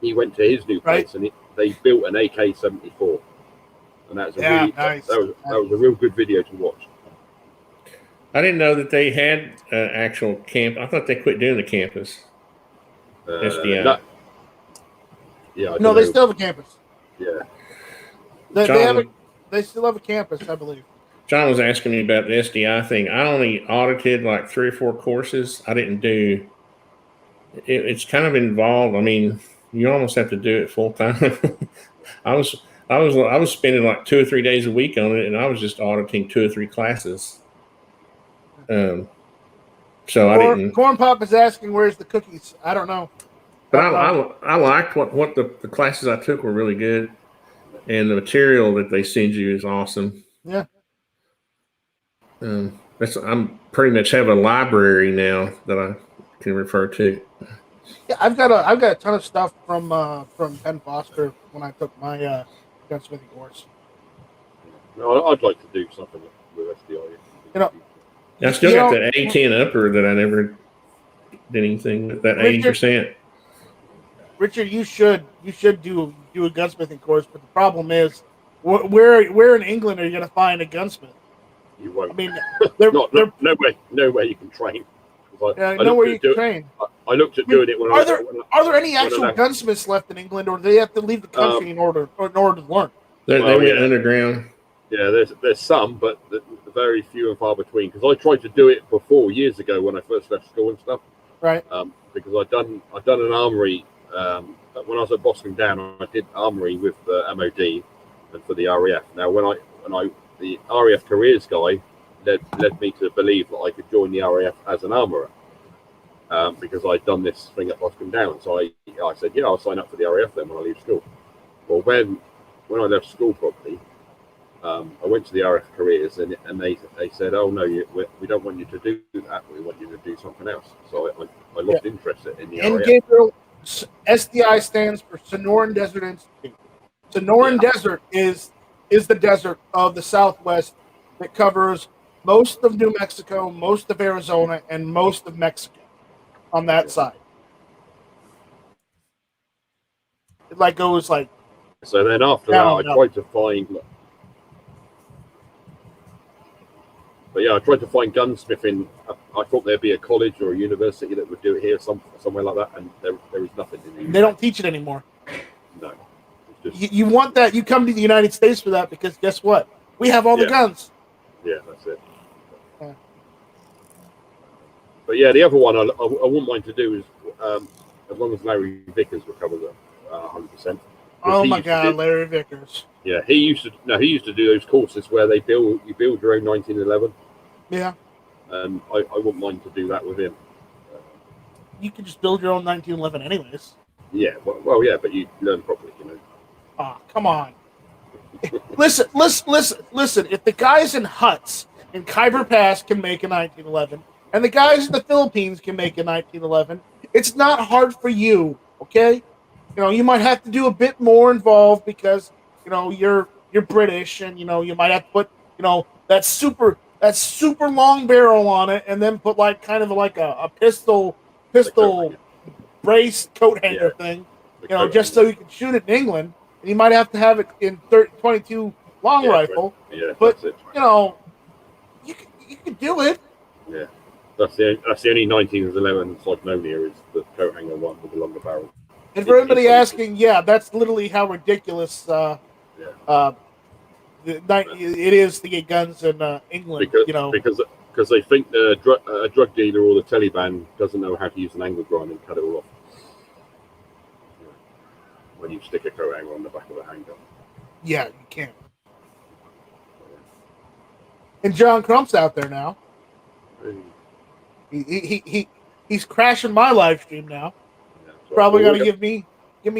He went to his new place, and they built an AK-74, and that was nice. That was a real good video to watch. I didn't know that they had an actual camp. I thought they quit doing the campus. SDI. No, they still have a campus. Yeah. They still have a campus, I believe. John was asking me about the SDI thing. I only audited like 3 or 4 courses. I didn't do it's kind of involved. I mean, you almost have to do it full time. I was spending like 2 or 3 days a week on it, and I was just auditing 2 or 3 classes. So I didn't. Corn Pop is asking where's the cookies. I don't know. But I liked what the classes I took were really good, and the material that they send you is awesome. Yeah. I'm pretty much have a library now that I can refer to. Yeah, I've got a ton of stuff from Penn Foster when I took my gunsmithing course. No, I'd like to do something with SDI. I still got that A10 upper that I never did anything with that 80%. Richard, you should do a gunsmithing course, but the problem is, where in England are you going to find a gunsmith? You won't. I mean, no way you can train. Nowhere you can train. I looked at doing it when are there any actual gunsmiths left in England, or do they have to leave the country in order to learn? They went underground. Yeah, there's some, but very few and far between. Because I tried to do it before years ago when I first left school and stuff. Right. Because I'd done an armory when I was at Boston Down. I did armory with the MOD and for the RAF. Now the RAF careers guy led me to believe that I could join the RAF as an armourer. because I'd done this thing at Boscombe Downs. So I said, yeah, I'll sign up for the RAF then when I leave school. Well, when I left school properly, I went to the RAF careers and they said, oh no, we don't want you to do that. We want you to do something else. So I lost interest in the and RAF. Gabriel, SDI stands for Sonoran Desert Institute. Sonoran Desert is the desert of the Southwest that covers most of New Mexico, most of Arizona, and most of Mexico on that side. It like goes like. So then after that, I tried to find. But yeah, I tried to find gunsmithing. I thought there'd be a college or a university that would do it here, somewhere like that, and there is nothing in the UK. They don't teach it anymore. No. You want that? You come to the United States for that because guess what? We have all the guns. Yeah, that's it. Yeah. But yeah, the other one I wouldn't mind to do is as long as Larry Vickers recovers it 100%. Oh my God, Larry Vickers. Yeah, he used to do those courses where you build your own 1911. Yeah. And I wouldn't mind to do that with him. You can just build your own 1911 anyways. Yeah, well, yeah, but you learn properly, you know. Oh, come on. Listen. If the guys in huts in Khyber Pass can make a 1911, and the guys in the Philippines can make a 1911, it's not hard for you, okay? You know, you might have to do a bit more involved because, you know, you're British, and you know, you might have to put, you know, that super long barrel on it, and then put like kind of like a pistol brace coat hanger thing, you know, just so you can shoot it in England. And you might have to have it in 22 long rifle. Yeah, but that's it. You know, you can do it. Yeah, that's the only 1911 I've known here is the coat hanger one with the longer barrel. And for anybody asking, yeah, that's literally how ridiculous it is to get guns in England. Because they think a drug dealer or the Taliban doesn't know how to use an angle grinder and cut it all off. When you stick a coat hanger on the back of a handgun. Yeah, you can't. And John Crump's out there now. He's crashing my live stream now. Yeah, so probably going to give me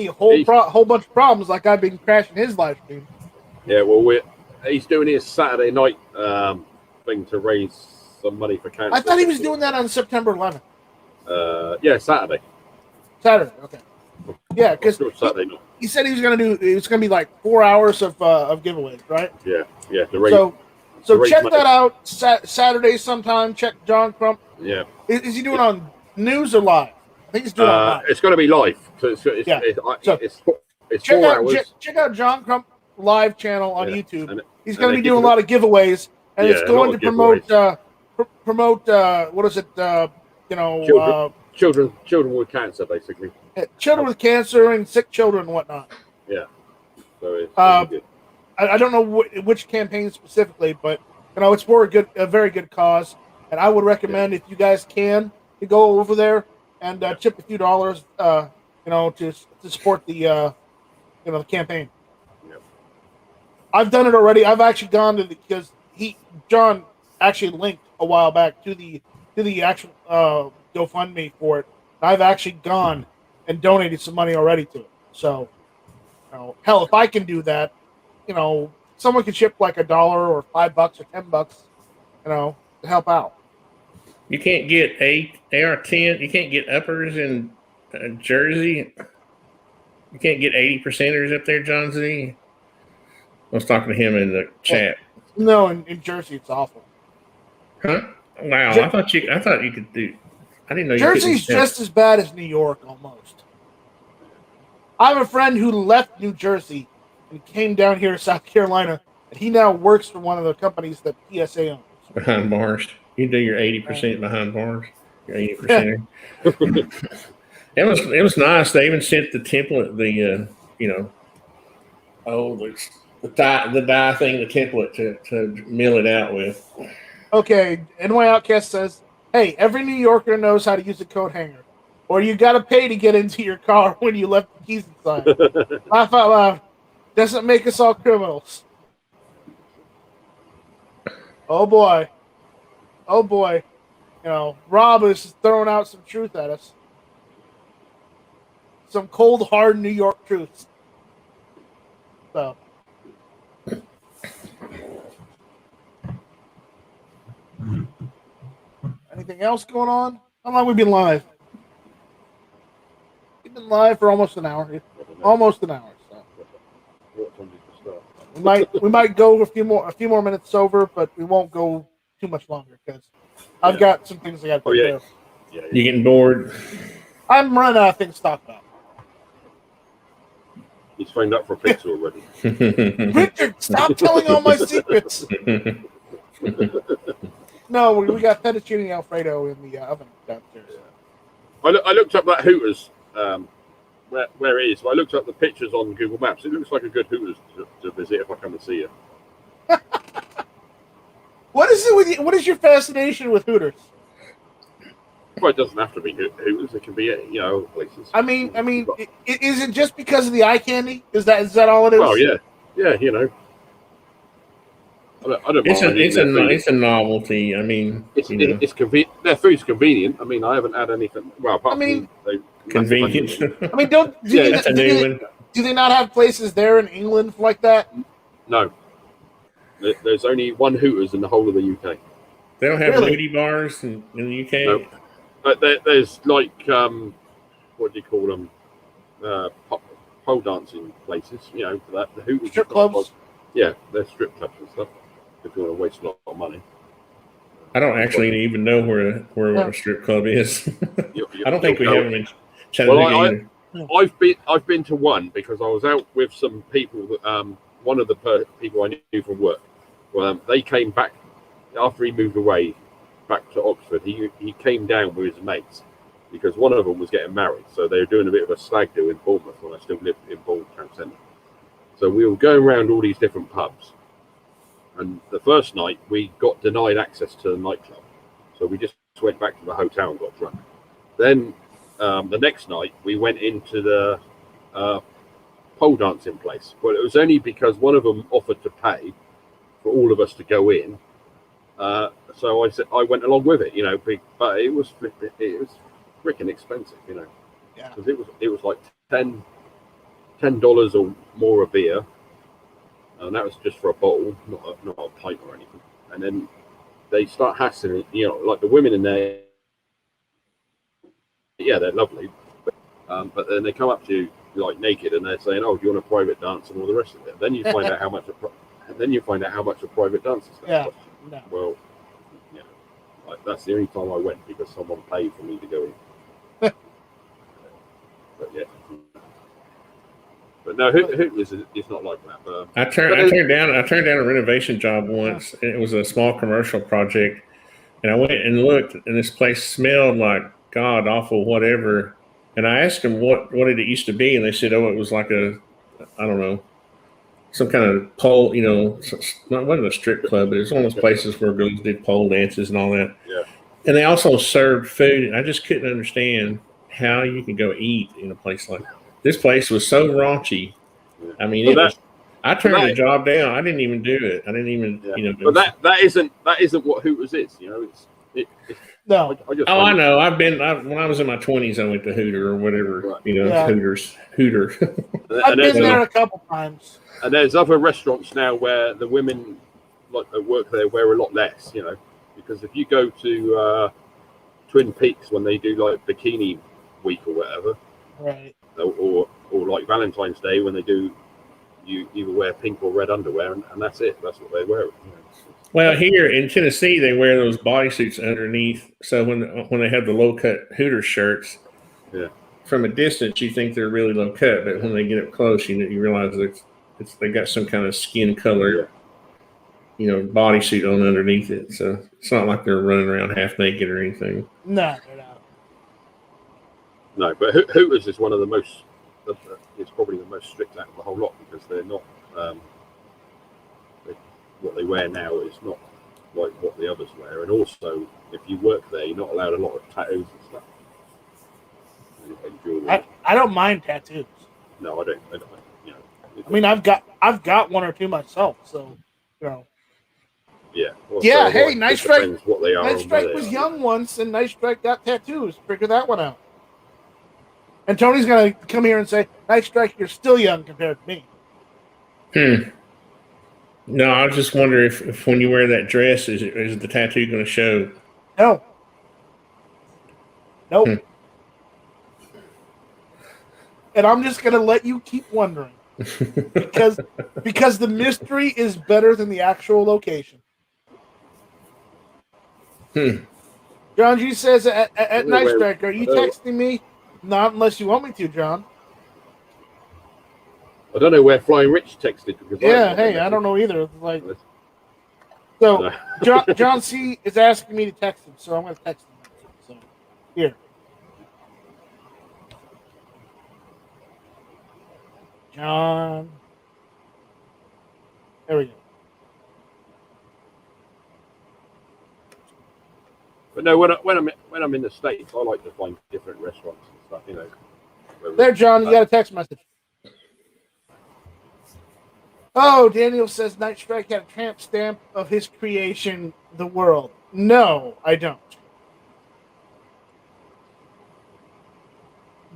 a whole bunch of problems like I've been crashing his live stream. Yeah, well, he's doing his Saturday night thing to raise some money for cancer. I thought he was doing that on September 11th. Yeah, Saturday. Saturday, okay. Yeah, because he said he was going to do. It was going to be like 4 hours of giveaways, right? Yeah. So check that out Saturday sometime. Check John Crump. Yeah. Is he doing on news or live? I think he's doing on live. It's going to be live. So it's 4 hours. Check out John Crump live channel on YouTube. He's going to be doing a lot of giveaways, and it's going to promote what is it? Children with cancer, basically. Children with cancer and sick children and whatnot. Yeah. So it's good. I don't know which campaign specifically, but you know, it's for a very good cause, and I would recommend if you guys can to go over there and chip a few dollars, you know, to support the the campaign. Yeah. I've done it already. I've actually gone to because John actually linked a while back to the actual GoFundMe for it. I've actually gone and donated some money already to it. So, you know, hell, if I can do that, you know, someone can ship like $1 or $5 or $10, you know, to help out. You can't get AR-10. You can't get uppers in Jersey. You can't get 80%ers up there, John Z. I was talking to him in the chat. No, in Jersey, it's awful. Huh? Wow, I thought you could do. I didn't know. Jersey's just as bad as New York, almost. I have a friend who left New Jersey and came down here to South Carolina, and he now works for one of the companies that PSA owns. Behind bars, you do your 80% behind bars. Your 80%. It was nice. They even sent the template, the dye thing, the template to mill it out with. Okay, NY Outcast says, hey, every New Yorker knows how to use a coat hanger. Or you got to pay to get into your car when you left the keys inside. Laugh out loud. Doesn't make us all criminals. Oh, boy. Rob is throwing out some truth at us. Some cold, hard New York truths. So. Anything else going on? How long have we been live? We've been live for almost an hour. Almost an hour. So. What time did you start? We might go a few more minutes over, but we won't go too much longer because I've got some things I got to take care of. Yeah. You getting bored? I'm running out of things to talk about. He's phoned up for a pizza already. Richard, stop telling all my secrets. No, we got fettuccine Alfredo in the oven downstairs. I looked up that Hooters, where it is. I looked up the pictures on Google Maps. It looks like a good Hooters to visit if I come and see you. What is it with you? What is your fascination with Hooters? Well, it doesn't have to be Hooters. It can be, other places. I mean, is it just because of the eye candy? Is that all it is? Oh yeah. I don't mind. It's a novelty. I mean, it's convenient. Their food's convenient. I mean, I haven't had anything. Well, apart from convenient. I mean, do they not have places there in England like that? No. There's only one Hooters in the whole of the UK. They don't have Really? nudie bars in the UK. No. But there's like what do you call them? Pole dancing places. For that the Hooters Strip clubs. Yeah, they're strip clubs and stuff. If you want to waste a lot of money. I don't actually even know where a strip club is. I don't think we have them in Chattanooga. Well, I've been to one because I was out with some people. One of the people I knew from work. Well, they came back after he moved away back to Oxford. He came down with his mates because one of them was getting married, so they were doing a bit of a stag do in Bournemouth when I still lived in Bournemouth Town Centre. So we were going around all these different pubs. And the first night, we got denied access to the nightclub. So we just went back to the hotel and got drunk. Then the next night, we went into the pole dancing place. But it was only because one of them offered to pay for all of us to go in. So I said I went along with it, but it was freaking expensive, Yeah. Because it was like $10 or more a beer. And that was just for a bottle, not a pint or anything. And then they start hassling, like the women in there. Yeah, they're lovely, but then they come up to you like naked and they're saying, "Oh, do you want a private dance?" and all the rest of it. Then you find out how much a private dance is. Yeah. No. Well, that's the only time I went because someone paid for me to go in. But yeah. But no, Hooters is not like that. But, I turned down a renovation job once. And it was a small commercial project, and I went and looked, and this place smelled like god awful whatever. And I asked them what it used to be, and they said, "Oh, it was like I don't know, some kind of pole. It wasn't a strip club, but it was one of those places where girls did pole dances and all that." Yeah. And they also served food, and I just couldn't understand how you could go eat in a place like that. This place was so raunchy. I mean, I turned the job down. I didn't even do it. I didn't even, But that isn't what Hooters is. No. I know. When I was in my 20s, I went to Hooter or whatever. Right. Hooter. I've been there a couple times. And there's other restaurants now where the women that work there wear a lot less. Because if you go to Twin Peaks when they do like bikini week or whatever, right. Or like Valentine's Day when they do, you either wear pink or red underwear, and that's it. That's what they wear. Well, here in Tennessee, they wear those bodysuits underneath. So when they have the low cut Hooters shirts, from a distance you think they're really low cut, but when they get up close, you realize they got some kind of skin color, bodysuit on underneath it. So it's not like they're running around half naked or anything. No, they're not. No, but Hooters is one of the most. It's probably the most strict out of the whole lot because they're not. What they wear now is not like what the others wear, and also if you work there, you're not allowed a lot of tattoos and stuff. And jewelry. I don't mind tattoos. No, I don't. I mean, I've got one or two myself, so Yeah. Well, Yeah, so hey, what? Night It Strike. depends what they are. Night and Strike where they was are. young once, and Night Strike got tattoos. Figure that one out. And Tony's gonna come here and say, Night Strike, you're still young compared to me. No, I was just wondering if when you wear that dress, is the tattoo going to show? No. Nope. Hmm. And I'm just gonna let you keep wondering. because the mystery is better than the actual location. John G says at Night Strike, are you texting me? Not unless you want me to, John. I don't know where Flying Rich texted because Yeah, hey, I don't know either. Like, so John C is asking me to text him, so I'm going to text him. So here, John. There we go. But no, when I'm in the States, I like to find different restaurants and stuff. You know. There, John, you got a text message. Oh, Daniel says Night Strike had a tramp stamp of his creation, The World. No, I don't.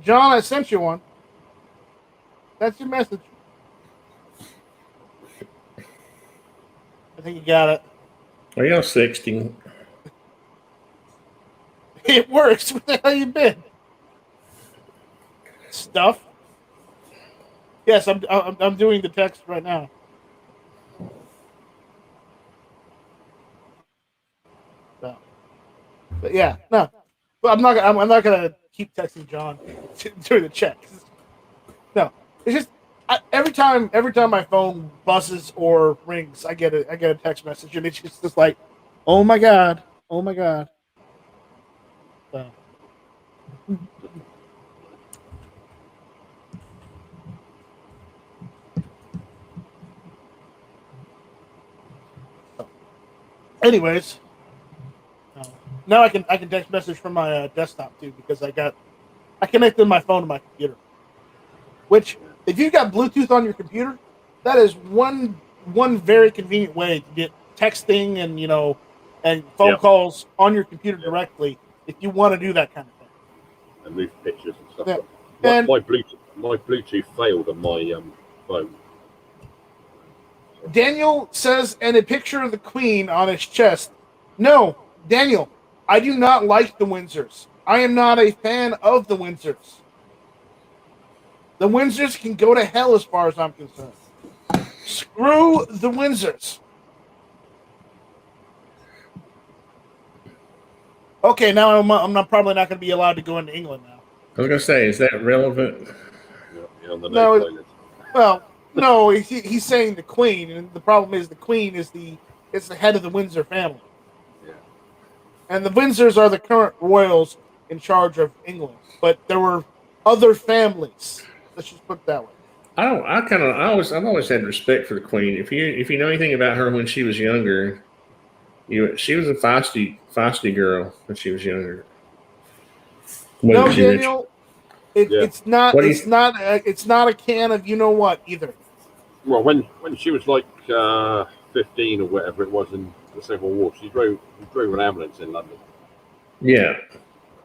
John, I sent you one. That's your message. I think you got it. Are y'all 16? It works. Where the hell you been? Stuff. Yes, I'm doing the text right now. So, but yeah, no. But I'm not gonna keep texting John during the chat. No, it's just every time my phone buzzes or rings, I get a text message, and it's just like, oh my god. So. Anyways, now I can text message from my desktop too because I connected my phone to my computer. Which, if you've got Bluetooth on your computer, that is one very convenient way to get texting and phone calls on your computer directly if you want to do that kind of thing. And move pictures and stuff. Yeah. And my Bluetooth failed on my phone. Daniel says, and a picture of the Queen on his chest. No, Daniel, I do not like the Windsors. I am not a fan of the Windsors. The Windsors can go to hell as far as I'm concerned. Screw the Windsors. Okay, now I'm probably not going to be allowed to go into England now. I was going to say, is that relevant? No, well, no, he's saying the Queen, and the problem is the Queen is the head of the Windsor family. Yeah. And the Windsors are the current royals in charge of England, but there were other families. Let's just put it that way. I've always had respect for the Queen. If you know anything about her when she was younger, she was a feisty girl when she was younger. No, Daniel, it's not a can of you know what either. Well, when she was like 15 or whatever it was in the Civil War, she drove an ambulance in London. Yeah.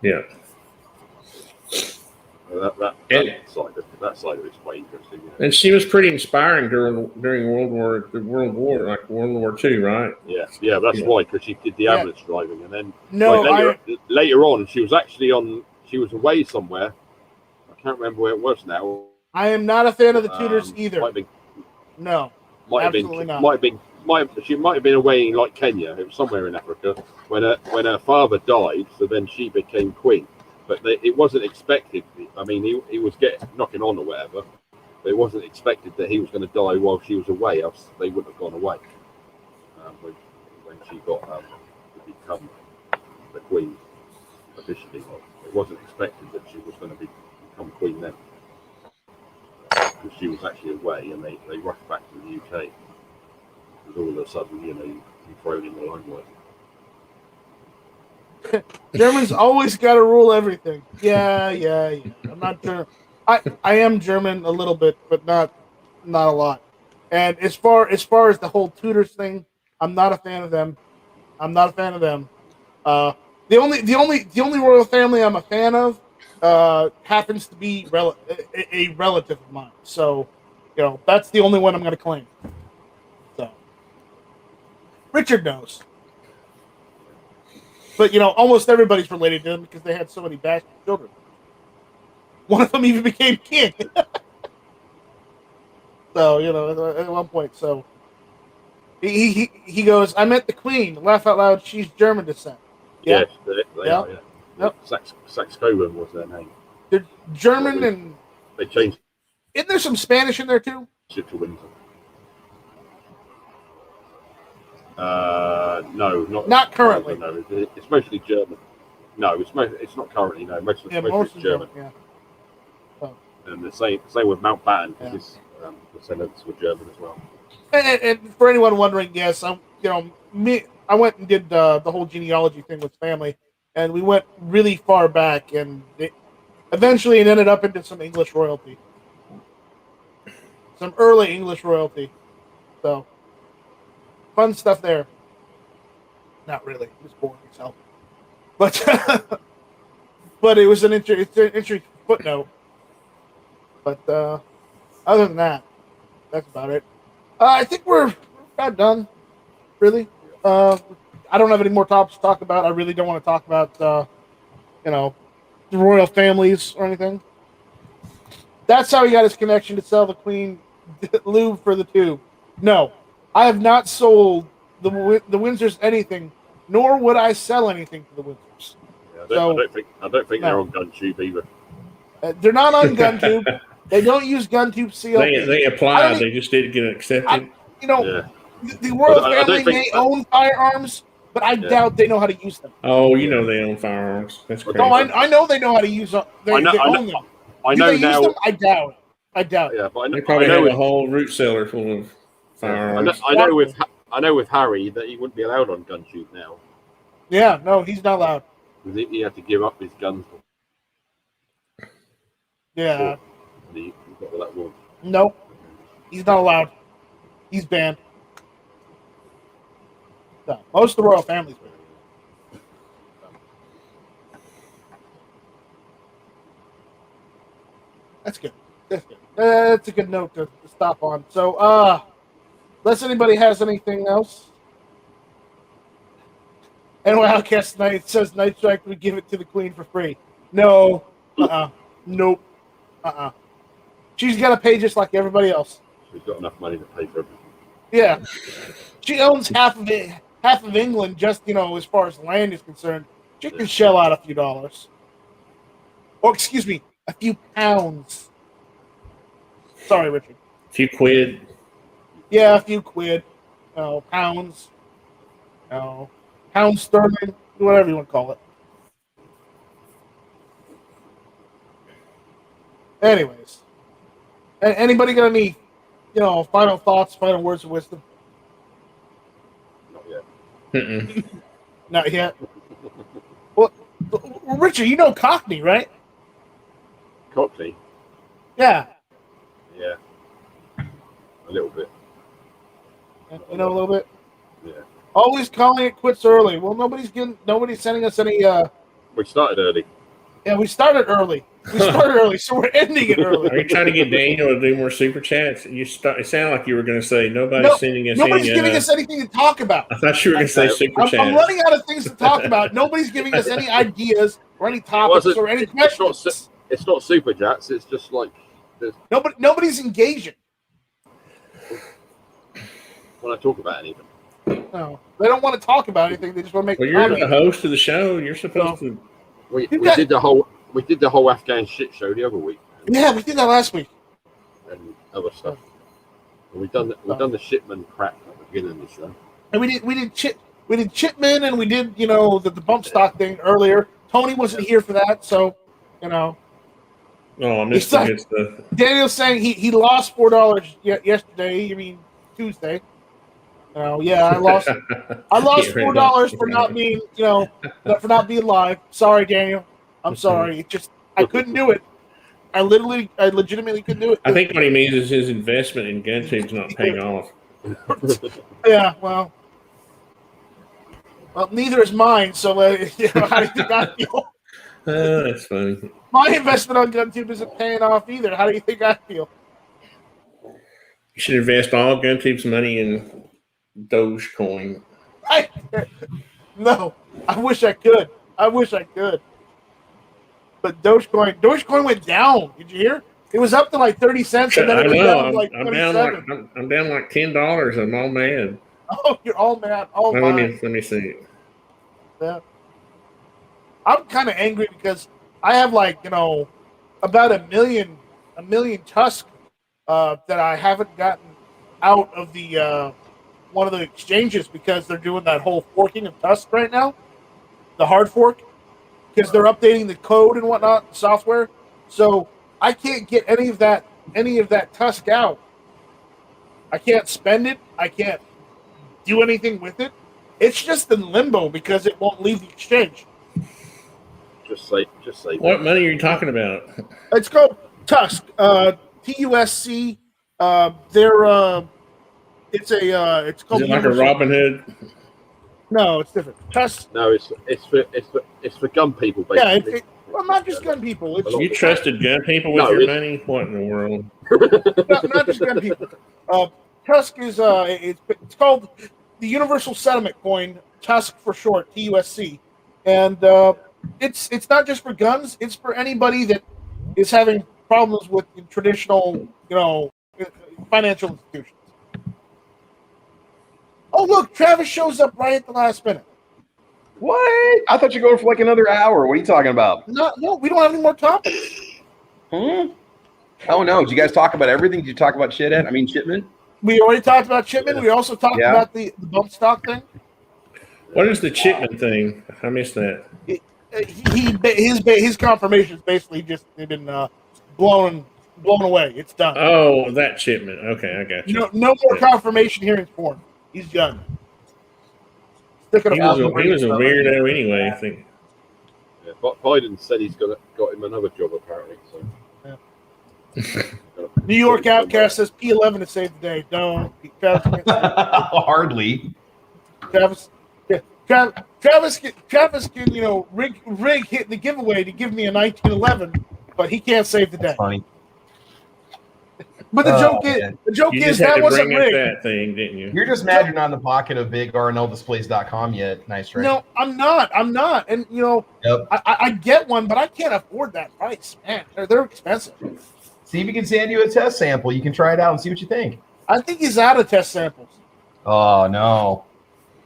That side of it's quite interesting. Yeah. And she was pretty inspiring during World War, like World War II, right? Yeah, that's why, because she did the ambulance driving, and then later on, she was away somewhere. I can't remember where it was now. I am not a fan of the Tudors either. Absolutely not. She might have been away in like Kenya. It was somewhere in Africa when her father died. So then she became queen. But it wasn't expected. I mean, he was knocking on or whatever. But it wasn't expected that he was going to die while she was away. Else they wouldn't have gone away. When she got to become the queen officially, it wasn't expected that she was going to become queen then. Because she was actually away, and they rushed back to the UK. Because all of a sudden, you thrown in the limelight. Germans always got to rule everything. Yeah. I'm not German. I am German a little bit, but not a lot. And as far as the whole Tudors thing, I'm not a fan of them. I'm not a fan of them. The only royal family I'm a fan of happens to be a relative of mine. So, that's the only one I'm going to claim. So, Richard knows. But, almost everybody's related to him because they had so many bastard children. One of them even became king. So, at one point. So, he goes, I met the queen. Laugh out loud, she's German descent. Yeah. Yes, they are, yeah. Yep. Saxe-Coburg was their name. They're German and... They changed Isn't there some Spanish in there, too? it to Windsor. No, Not currently. No, it's mostly German. No, it's not currently. No, mostly it's German. Yeah. Oh. And the same with Mountbatten. Yeah. His descendants were German as well. And for anyone wondering, yes, I went and did the whole genealogy thing with family, and we went really far back, and eventually it ended up into some English royalty, some early English royalty. So fun stuff there. Not really. It was boring as hell. But it was an interesting footnote. But other than that, that's about it. I think we're about done, really. I don't have any more topics to talk about. I really don't want to talk about, the royal families or anything. That's how he got his connection to sell the Queen lube for the tube. No, I have not sold the Windsors anything, nor would I sell anything to the Windsors. Yeah, I don't think they're on GunTube either. They're not on GunTube. They don't use GunTube CLP. They applied. They just didn't get accepted. The royal family may own firearms, but I doubt they know how to use them. Oh, they own firearms. That's crazy. No, I know they know how to use them. They own them. I know now. Use them? I doubt it. Yeah, but they probably have a whole root cellar full of firearms. I know with Harry that he wouldn't be allowed on GunTube now. Yeah, no, he's not allowed. He had to give up his guns. Yeah. He got that one. Nope. He's not allowed. He's banned. No, most of the royal family's banned. That's good. That's a good note to stop on. So, unless anybody has anything else. And Wildcast Night says Night Strike would give it to the Queen for free. No. Nope. She's got to pay just like everybody else. She's got enough money to pay for everything. Yeah. She owns half of England, just, as far as land is concerned. She can shell out a few dollars. Or, excuse me, a few pounds. Sorry, Richard. A few quid. Yeah, a few quid. Pounds. Pound sterling, whatever you want to call it. Anyways. Anybody got any, final thoughts, final words of wisdom? Not yet. Mm-mm. Not yet. Well, Richard, you know Cockney, right? Cockney? Yeah. Yeah. A little bit. You know a little bit? Yeah. Always calling it quits early. Well, nobody's sending us any. We started early. Yeah, we started early. So we're ending it early. Are you trying to get Daniel to do more super chats? It sounded like you were going to say nobody's sending us. Nobody's giving us anything to talk about. I thought you were going to say super chats. I'm running out of things to talk about. Nobody's giving us any ideas or any topics or any questions. It's not super chats. It's just like nobody's engaging. When I talk about anything. No, they don't want to talk about anything. They just want to make. Well, you're the host of the show. You're supposed to. We did the whole Afghan shit show the other week. Yeah, we did that last week. And other stuff. And we've done the shipman crap at the beginning of the show. And we did Chipman, and we did the bump stock thing earlier. Tony wasn't here for that, so Oh, I missed the. Daniel's saying he lost $4 yesterday. You mean Tuesday? Yeah, I lost $4 for not being for not being live. Sorry, Daniel. I'm sorry. I couldn't do it. I legitimately couldn't do it. I think what he means is his investment in GunTube's not paying off. Yeah, well, Well, neither is mine. So, how do you think I feel? That's funny. My investment on GunTube isn't paying off either. How do you think I feel? You should invest all GunTube's money in Dogecoin. No, I wish I could. But Dogecoin went down. Did you hear? It was up to like 30 cents, and then it went down to like 27. I'm down like $10. I'm all mad. Oh, you're all mad. Oh, Well, my. let me see. Yeah. I'm kind of angry because I have like, about a million Tusk that I haven't gotten out of the one of the exchanges because they're doing that whole forking of Tusk right now, the hard fork, because they're updating the code and whatnot, the software. So I can't get any of that Tusk out. I can't spend it. I can't do anything with it. It's just in limbo because it won't leave the exchange. Just say. What money are you talking about? It's called Tusk. TUSC. It's called. Is it like a Robinhood? No, it's different. Tusk. No, it's for gun people, basically. Yeah, well, not just gun people. You trusted gun people with your money? What in the world? not just gun people. Tusk is it's called the Universal Settlement Coin, Tusk for short, TUSC, and it's not just for guns. It's for anybody that is having problems with traditional, financial institutions. Oh, look, Travis shows up right at the last minute. What? I thought you were going for like another hour. What are you talking about? No, we don't have any more topics. Oh no! Did you guys talk about everything? Did you talk about shipment? We already talked about shipment. We also talked about the bump stock thing. What is the shipment thing? I missed that. His confirmation is basically just they've been blown away. It's done. Oh, that shipment. Okay, I got you. No more confirmation hearings for him. He's done. He was a weirdo anyway, I think. Yeah, Biden said he's got him another job apparently. So. New York Outcast says P11 to save the day. Don't. Hardly. Travis can rig hit the giveaway to give me a 1911, but he can't save the day. That's funny. But the joke is that wasn't rigged. That thing, didn't you? You're just mad you're not in the pocket of big RNLdisplays.com yet. Nice, right? No, I'm not. And Yep. I get one, but I can't afford that price, man. They're expensive. See if he can send you a test sample. You can try it out and see what you think. I think he's out of test samples. Oh no,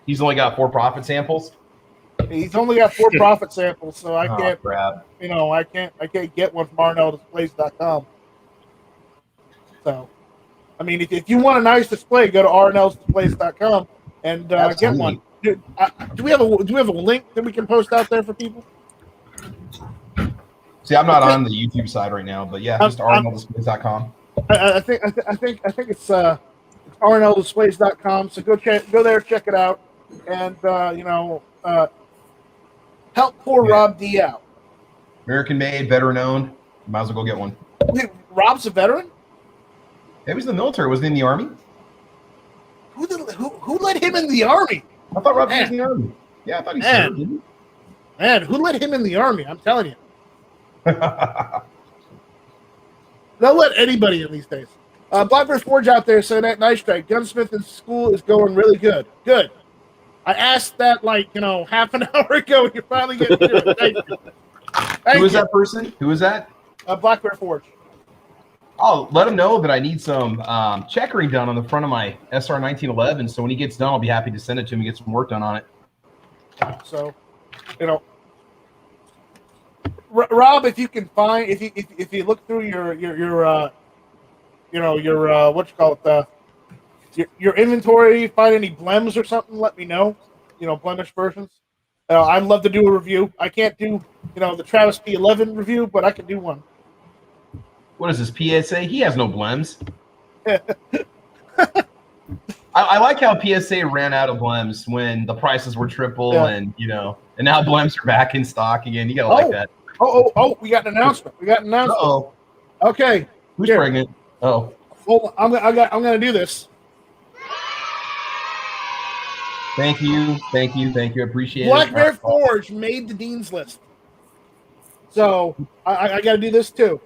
he's only got 4 profit samples. He's only got 4 profit samples, so I can't. Crap. I can't get one from RNLdisplays.com. So, I mean, if you want a nice display, go to RNLdisplays.com and get one. Do we have a link that we can post out there for people? See, I'm not on the YouTube side right now, but yeah, just RNLdisplays.com. I think it's RNLdisplays.com. So go there, check it out, and help poor Rob D out. American made, veteran owned. Might as well go get one. Wait, Rob's a veteran? He was in the military. Was he in the army? Who let him in the army? I thought Rob was in the army. Yeah, I thought he served, didn't he? Man, who let him in the army? I'm telling you. They'll let anybody in these days. Blackbird Forge out there saying that nice strike. Gunsmith in school is going really good. Good. I asked that half an hour ago, and you're finally getting to it. Thank you. Who was that person? Who was that? Blackbird Forge. Oh, let him know that I need some checkering done on the front of my SR 1911. So when he gets done, I'll be happy to send it to him and get some work done on it. So, Rob, if you can find, if you look through your what you call it, your inventory, find any blems or something, let me know. Blemish versions. I'd love to do a review. I can't do the Travis P11 review, but I can do one. What is this, PSA? He has no blems. I like how PSA ran out of blems when the prices were triple and now blems are back in stock again. You gotta like that. Oh, we got an announcement. Uh-oh. Okay. Who's pregnant? Oh. Hold on. I'm gonna do this. Thank you. I appreciate Black it. Bear Forge made the dean's list. So I got to do this too.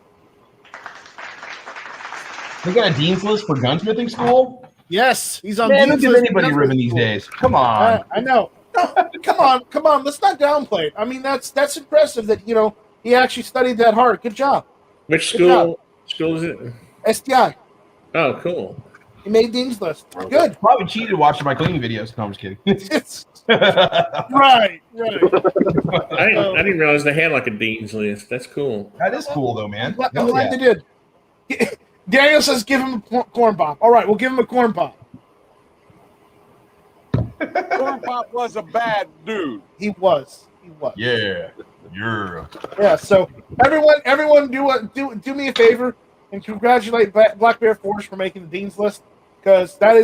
We got a dean's list for gunsmithing school? Yes, he's on Man, dean's look at list. anybody ribbing these days. Come on. I know. No, come on. Let's not downplay it. I mean, that's impressive that he actually studied that hard. Good job. Which Good job. school is it? STI. Oh, cool. He made dean's list. Good. Probably cheated watching my cleaning videos. No, I'm just kidding. Right. I didn't realize they had like a dean's list. That's cool. That is cool, though, man. I'm glad they did. Daniel says give him a corn pop. All right, we'll give him a corn pop. Corn Pop was a bad dude. He was. Yeah. Yeah. So everyone, do me a favor and congratulate Black Bear Forge for making the dean's list, because that.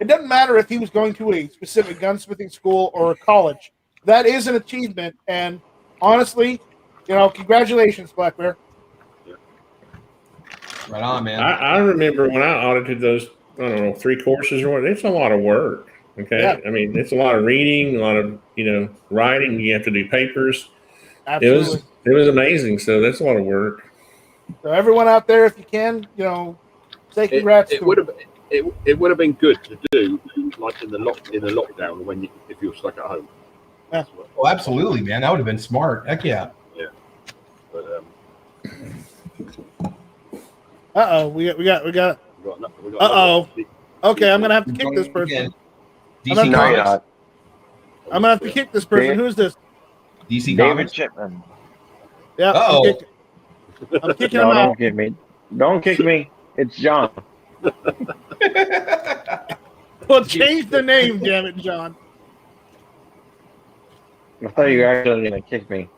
It doesn't matter if he was going to a specific gunsmithing school or a college. That is an achievement, and honestly, congratulations, Black Bear. Right on, man. I remember when I audited those, I don't know, 3 courses or what. It's a lot of work. Okay, Yeah. I mean, it's a lot of reading, a lot of writing. You have to do papers. Absolutely. It was amazing. So that's a lot of work. So everyone out there, if you can, say congrats. It would have been good to do like in the lockdown if you were stuck at home. Yeah. Oh, absolutely, man. That would have been smart. Heck yeah. Yeah. But We got. we got Okay, I'm gonna have to kick this person. DC I'm Comics. I'm gonna have to kick this person. Dan- Who's this? DC David Comics. Chipman. Yeah. Uh-oh. I'm kicking No, him out. don't kick me. Don't kick me. It's John. Well, change the name, damn it, John. I thought you were actually going to kick me.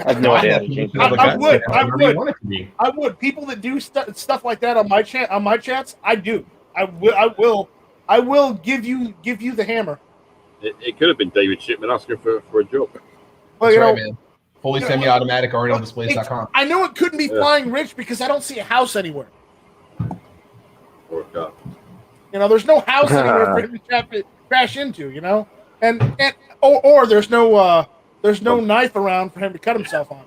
I have no idea how to change I it. would. Whatever you want it to be. I would. People that do stuff like that on my chats, I do. I will give you the hammer. it could have been David Shipman asking for a job. Well, That's right, man. Fully semi-automatic Well, RDLDisplays.com. I know it couldn't be Flying Rich because I don't see a house anywhere. Or a car. There's no house anywhere for him to crash into. Or there's no knife around for him to cut himself on.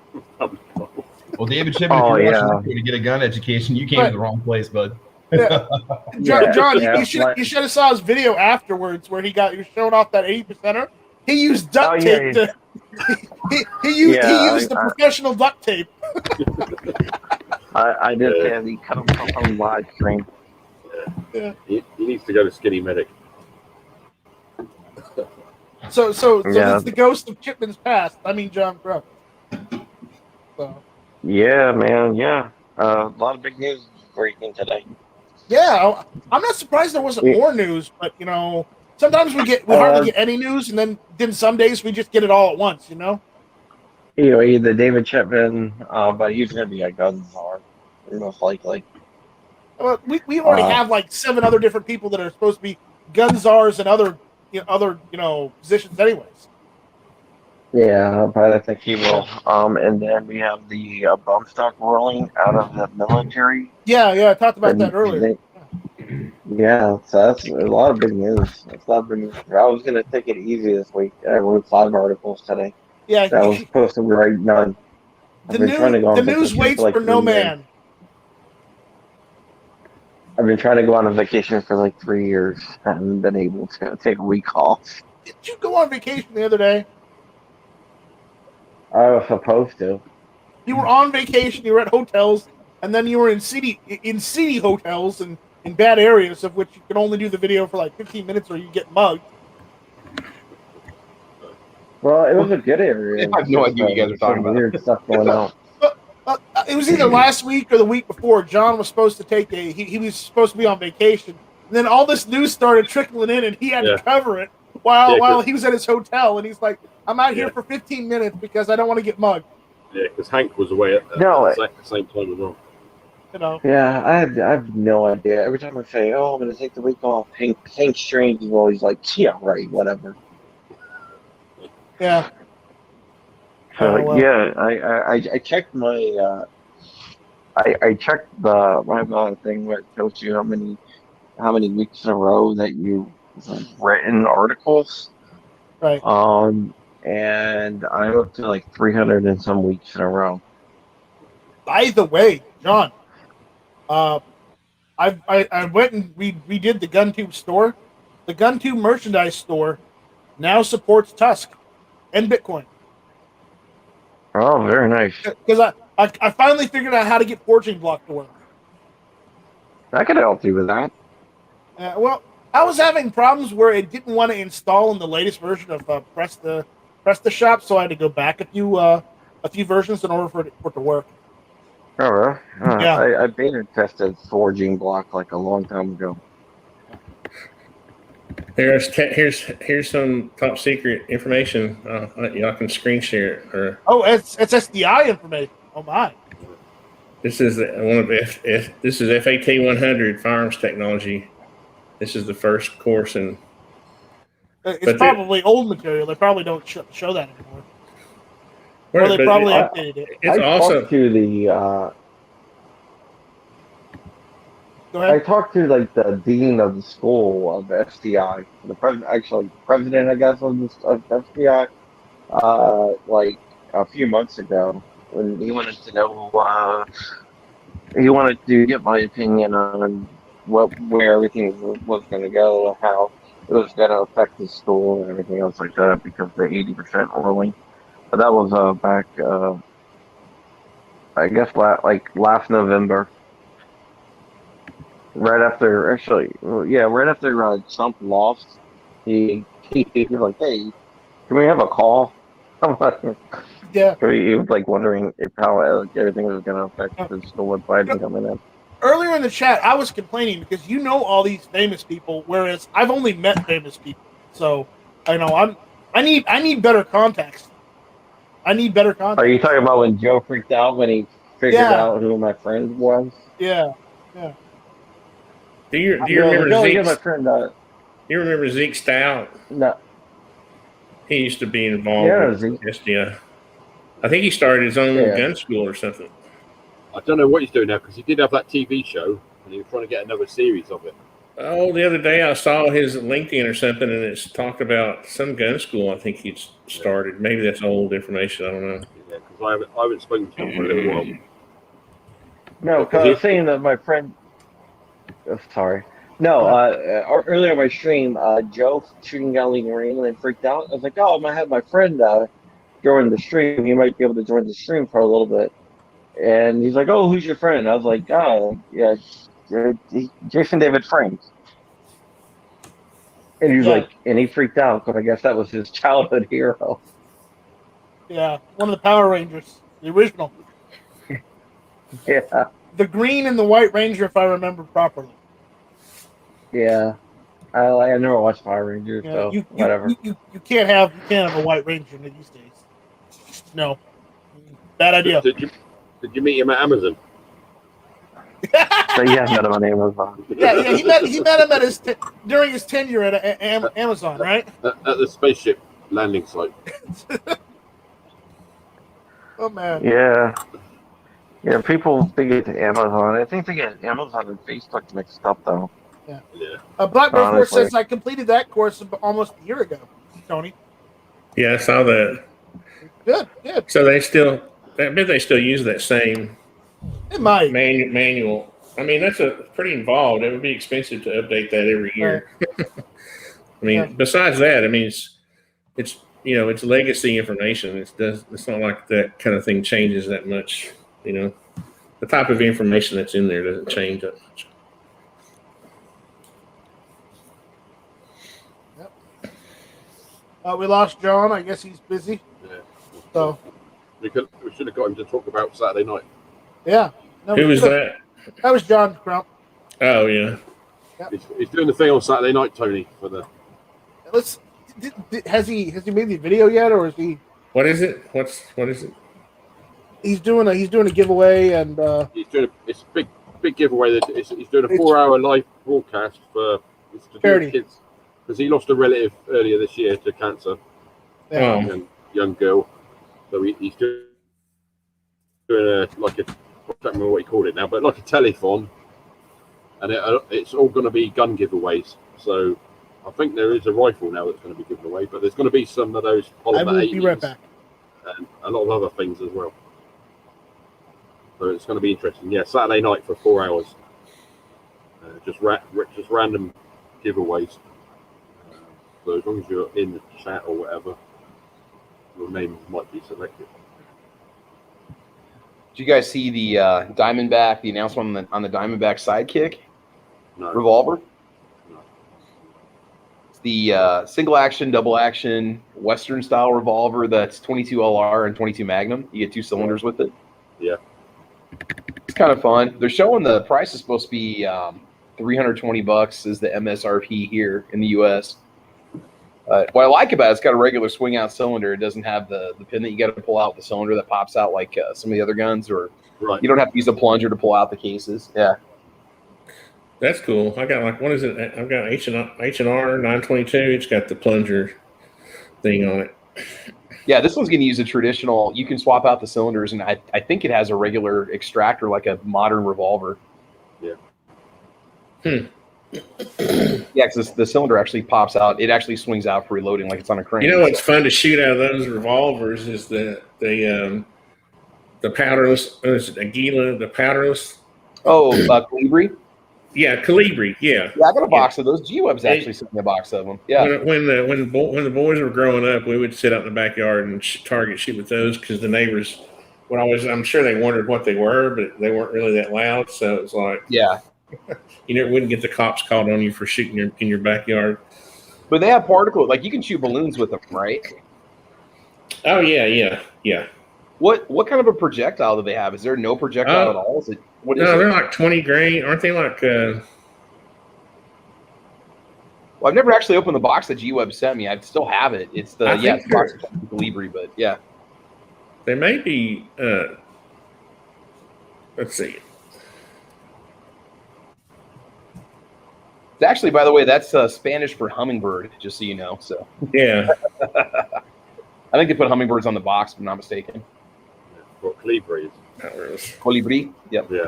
Well, David Chipman, Oh, if you're yeah. watching to get a gun education, you came to the wrong place, bud. Yeah. Yeah, John, yeah, you should have saw his video afterwards where he was showing off that 80%er. He used duct Oh, yeah, tape to. He used the professional duct tape. I did say he cut himself on live stream. Yeah. He needs to go to Skinny Medic. So Yeah. it's the ghost of Chipman's past. I mean, John Crow. So Yeah, man. Yeah. A lot of big news breaking today. yeah, I'm not surprised there wasn't more news, but sometimes we hardly get any news, and then some days we just get it all at once. Either David Chipman, but he's going to be a gun czar, most likely. Well, we already have like 7 other different people that are supposed to be gun czars and other positions, anyways. Yeah, but I think he will. And then we have the bump stock rolling out of the military. Yeah, I talked about that earlier. Yeah, so that's a lot of big news. That's a lot of big news. I was going to take it easy this week. I wrote 5 articles today. Yeah, I was supposed to write none. the news waits for for no man. I've been trying to go on a vacation for like 3 years. I haven't been able to take a week off. Did you go on vacation the other day? I was supposed to. You were on vacation. You were at hotels, and then you were in city hotels and in bad areas of which you can only do the video for like 15 minutes, or you get mugged. Well, it was a good area. I have no idea what you guys are talking about. Weird stuff going on. It was either last week or the week before. John was supposed to take he was supposed to be on vacation, and then all this news started trickling in, and he had to cover it while he was at his hotel, and he's like, "I'm out here for 15 minutes because I don't want to get mugged." Yeah, because Hank was away at the same time as well. Yeah, I have no idea. Every time I say, "Oh, I'm going to take the week off," Hank Strange is always like, "Yeah, right, whatever." Yeah. So yeah, I checked my I checked the my thing where it tells you how many weeks in a row that you written articles. Right. And I'm up to like 300 and some weeks in a row. By the way, John, I went and redid the GunTube store. The GunTube merchandise store now supports Tusk and Bitcoin. Oh, very nice. Because I finally figured out how to get forging block to work. I could help you with that. Well, I was having problems where it didn't want to install in the latest version of Press the Shop, so I had to go back a few versions in order for it to work. Oh, really? Yeah. I beta tested forging block like a long time ago. Here's some top secret information. Y'all can screen share it. Or Oh, it's SDI information. Oh my. this is this is FAT 100 firearms technology. This is the first course, and It's probably old material. They probably don't show that anymore. or they probably updated it. It's talked to the Go ahead. I talked to like the dean of the school of STI, the president, I guess, of STI, like a few months ago, when he wanted to know, he wanted to get my opinion on where everything was going to go, how it was going to affect the school and everything else like that, because the 80% ruling. But that was back, I guess, last November. Right after Trump lost, he was like, "Hey, can we have a call?" Yeah. He was like wondering if how everything was going to affect the school with Biden coming in. Earlier in the chat, I was complaining because you know all these famous people, whereas I've only met famous people. So I know I need better context. I need better context. Are you talking about when Joe freaked out when he figured out who my friend was? Yeah. Do you remember Zeke? My friend, you remember Zeke Stout? No. He used to be involved with SDI. I think he started his own gun school or something. I don't know what he's doing now because he did have that TV show and he was trying to get another series of it. Oh, the other day I saw his LinkedIn or something, and it's talked about some gun school. I think he's started. Maybe that's old information. I don't know. Yeah, because I haven't spoken to him for a little while. No, because I was saying that my friend. Oh, sorry. No, earlier in my stream, Joe shooting Galilee Marine and then freaked out. I was like, "Oh, I'm gonna have my friend join the stream. He might be able to join the stream for a little bit." And he's like, "Oh, who's your friend?" I was like, "Oh, yeah, Jason David Franks." And he's like, and he freaked out because I guess that was his childhood hero. Yeah, one of the Power Rangers, the original. Yeah. The green and the white ranger, if I remember properly. Yeah, I never watched Power Rangers, so whatever. You can't have a white ranger these days. No, bad idea. Did you meet him at Amazon? So yeah, met him on Amazon. Yeah, he met him during his tenure at Amazon, right? At the spaceship landing site. Oh man. Yeah. Yeah, people think it's Amazon. I think they get Amazon and Facebook mixed up, though. Yeah. Black Before says I completed that course almost a year ago, Tony. Yeah, I saw that. Good. So I bet they still use that same manual. I mean, that's pretty involved. It would be expensive to update that every year. Right. I mean, besides that, I mean, it's it's legacy information. It's not like that kind of thing changes that much. The type of information that's in there doesn't change that much. Yep. We lost John. I guess he's busy. Yeah. So we should have got him to talk about Saturday night. Yeah. No, who was that? That was John Crump. Oh yeah. Yep. He's doing the thing on Saturday night, Tony. For the. Has he made the video yet, or is he? What is it? What is it? He's doing a giveaway, and it's a big giveaway. He's doing a 4-hour live broadcast for charity kids because he lost a relative earlier this year to cancer. Yeah. Young girl. So he's doing I can't remember what he called it now, but like a telethon, and it's all going to be gun giveaways. So I think there is a rifle now that's going to be given away, but there's going to be some of those I polymer will be 80s right back. and a lot of other things as well. So it's going to be interesting. Yeah, Saturday night for 4 hours. Just random giveaways. So as long as you're in the chat or whatever, your name might be selected. Did you guys see the Diamondback, the announcement on the Diamondback Sidekick No. revolver? No. It's the single action, double action, Western style revolver that's 22 LR and 22 Magnum. You get 2 cylinders with it. Yeah. It's kind of fun. They're showing the price is supposed to be $320 is the MSRP here in the US. What I like about it, it's got a regular swing out cylinder. It doesn't have the pin that you got to pull out the cylinder that pops out like some of the other guns, or you don't have to use a plunger to pull out the cases. Yeah. That's cool. I got what is it? I've got H&R 922. It's got the plunger thing on it. Yeah, this one's going to use a traditional. You can swap out the cylinders, and I think it has a regular extractor like a modern revolver. Yeah. Yeah, because the cylinder actually pops out. It actually swings out for reloading like it's on a crane. You know what's fun to shoot out of those revolvers is the powderless. Is it Aguila? The powderless. Oh, Calibri. Yeah, Calibri. Yeah. Yeah, I got a box of those. G-Web's actually sent me a box of them. Yeah. When the boys were growing up, we would sit out in the backyard and target shoot with those because the neighbors would always. I'm sure they wondered what they were, but they weren't really that loud. So it was like, yeah, you wouldn't get the cops called on you for shooting in your backyard. But they have particle. Like you can shoot balloons with them, right? Oh yeah. What kind of a projectile do they have? Is there no projectile at all? Is it? What is they're like 20 grain, aren't they? Like. Well, I've never actually opened the box that G-Web sent me. I still have it. It's the it's the box of Calibri, but yeah. They may be. Let's see. Actually, by the way, that's Spanish for hummingbird, just so you know. So yeah, I think they put hummingbirds on the box, if I'm not mistaken. What Calibri is? Colibri. Yep. Yeah.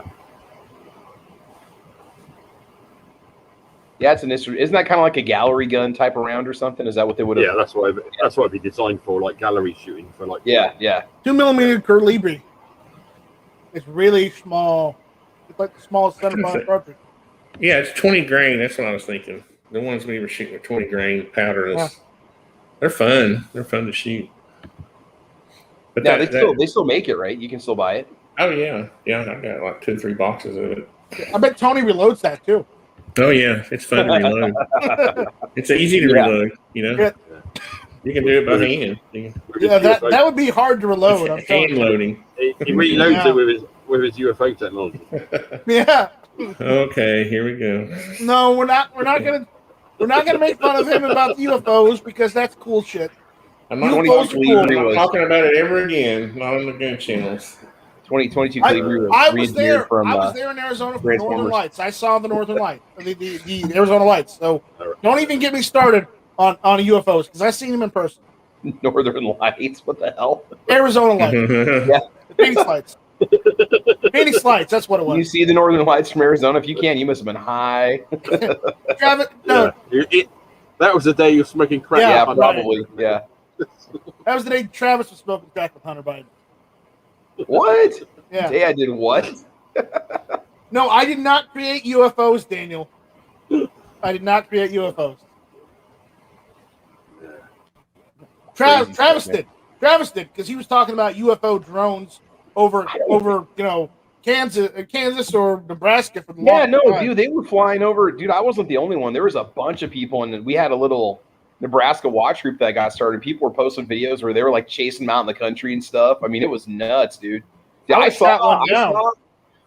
Yeah, it's an instrument. Isn't that kind of like a gallery gun type of round or something? Is that what they would have? Yeah, that's what it'd be designed for, like gallery shooting for like. Yeah. 2mm Calibri. It's really small. It's like the smallest centerpoint cartridge. Yeah, it's 20 grain. That's what I was thinking. The ones we were shooting with 20 grain powderless. Yeah. They're fun. They're fun to shoot. But yeah, they still make it, right? You can still buy it. Oh yeah. I've got like 2 or 3 boxes of it. I bet Tony reloads that too. Oh yeah, it's fun to reload. It's easy to reload. Yeah. You can do it by hand. Yeah, that would be hard to reload. I'm hand loading. He reloads it with his UFO technology. Yeah. Okay, here we go. No, we're not gonna make fun of him about the UFOs because that's cool shit. I'm not talking about it ever again. Not on the gun channels. 2022 Calibri I was there. I was there in Arizona for Northern Lights. I saw the Northern Lights, the Arizona Lights. So don't even get me started on UFOs because I've seen them in person. Northern Lights? What the hell? Arizona Lights. Yeah. The Phoenix Lights. Phoenix Lights. That's what it was. You see the Northern Lights from Arizona? If you can, you must have been high. Travis, no. That was the day you were smoking crack. Yeah, probably. Yeah. That was the day Travis was smoking crack with Hunter Biden. What? Yeah. Day I did what? No, I did not create UFOs, Daniel. I did not create UFOs. Travis did. Travis did because he was talking about UFO drones over Kansas or Nebraska for the time. Dude, they were flying over. Dude, I wasn't the only one. There was a bunch of people, and we had a little Nebraska watch group that got started. People were posting videos where they were like chasing them out in the country and stuff. I mean, it was nuts, dude. I saw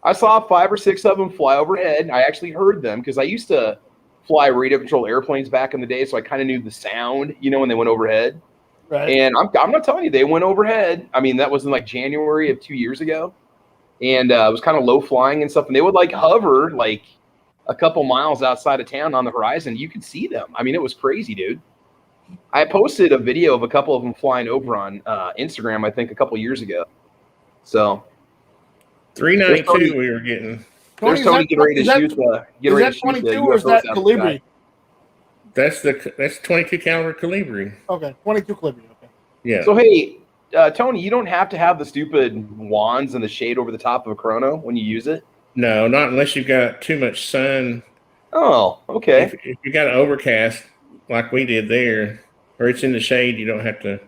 5 or 6 of them fly overhead. I actually heard them because I used to fly radio controlled airplanes back in the day, so I kind of knew the sound, when they went overhead. Right. And I'm not telling you, they went overhead. I mean, that was in like January of 2 years ago, and it was kind of low flying and stuff. And they would like hover like a couple miles outside of town on the horizon. You could see them. I mean, it was crazy, dude. I posted a video of a couple of them flying over on Instagram, I think, a couple years ago. So 392 we were getting. There's Tony getting ready to shoot. Is that 22 or is that Calibri? That's 22 caliber Calibri. Okay, 22 Calibri. Okay. Yeah. So hey, Tony, you don't have to have the stupid wands and the shade over the top of a chrono when you use it. No, not unless you've got too much sun. Oh, okay. If you got an overcast like we did there, or it's in the shade, you don't have to.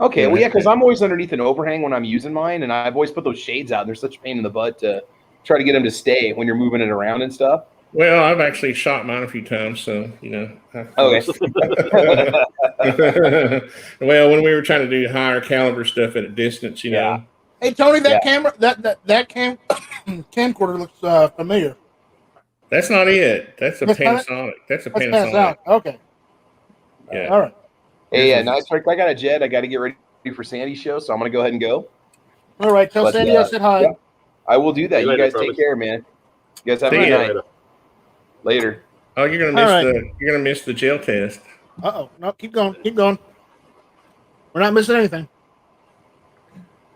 Okay, well, yeah, because I'm always underneath an overhang when I'm using mine, and I've always put those shades out. They're such a pain in the butt to try to get them to stay when you're moving it around and stuff. Well, I've actually shot mine a few times, so you know. Okay. Well, when we were trying to do higher caliber stuff at a distance, you know. Hey Tony, that camera, that camcorder looks familiar. That's not it. That's a Panasonic. That's a Panasonic. Okay. Yeah. All right. Hey, nice work. I got a jet. I got to get ready for Sandy's show, so I'm gonna go ahead and go. All right. Tell Sandy I said hi. Yeah, I will do that. See you You later, guys take care, man. You guys have a good night. Later. Oh, you're gonna miss the jail test. Uh-oh. No, keep going. Keep going. We're not missing anything.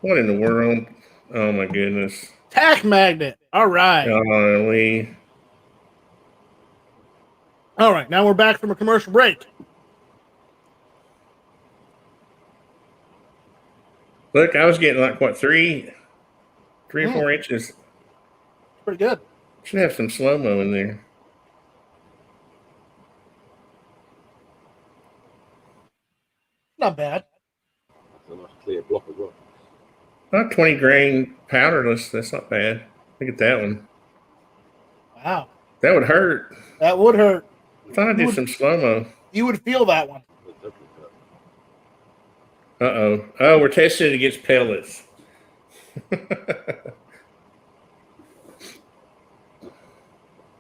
What in the world? Oh my goodness. Tack magnet. All right. Golly. All right. Now we're back from a commercial break. Look, I was getting like what, three or 4 inches. Pretty good. Should have some slow-mo in there. Not bad. That's a nice clear block as well. About 20 grain powderless. That's not bad. Look at that one. Wow. That would hurt. That would hurt. I thought I did some slow-mo. You would feel that one. Uh-oh. Oh, we're testing it against pellets.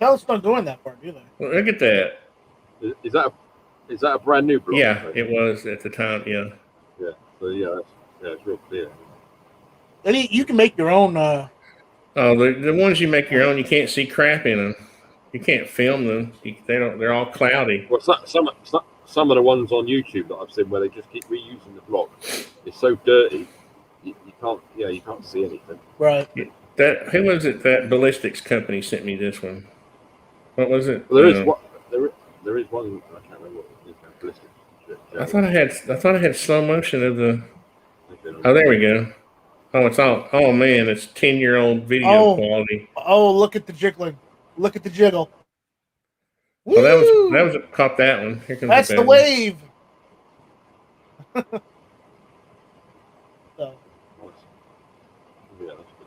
Pellets not going that far, do they? Well, look at that. Is that a brand new block? Yeah, it was at the time. Yeah. Yeah. So it's real clear. And you can make your own. Oh, the ones you make your own, you can't see crap in them. You can't film them. They're all cloudy. Well, some of the ones on YouTube that I've seen where they just keep reusing the block, it's so dirty, you can't see anything. Right. Who was it? That ballistics company sent me this one. What was it? Well, there is one. I can't remember what it is. Ballistics. I thought I had slow motion of the. Oh, there we go. Oh, it's all. Oh man, it's 10-year-old video quality. Oh, look at the jiggling. Look at the jiggle. Well, that was caught that one. Here comes That's the wave. So.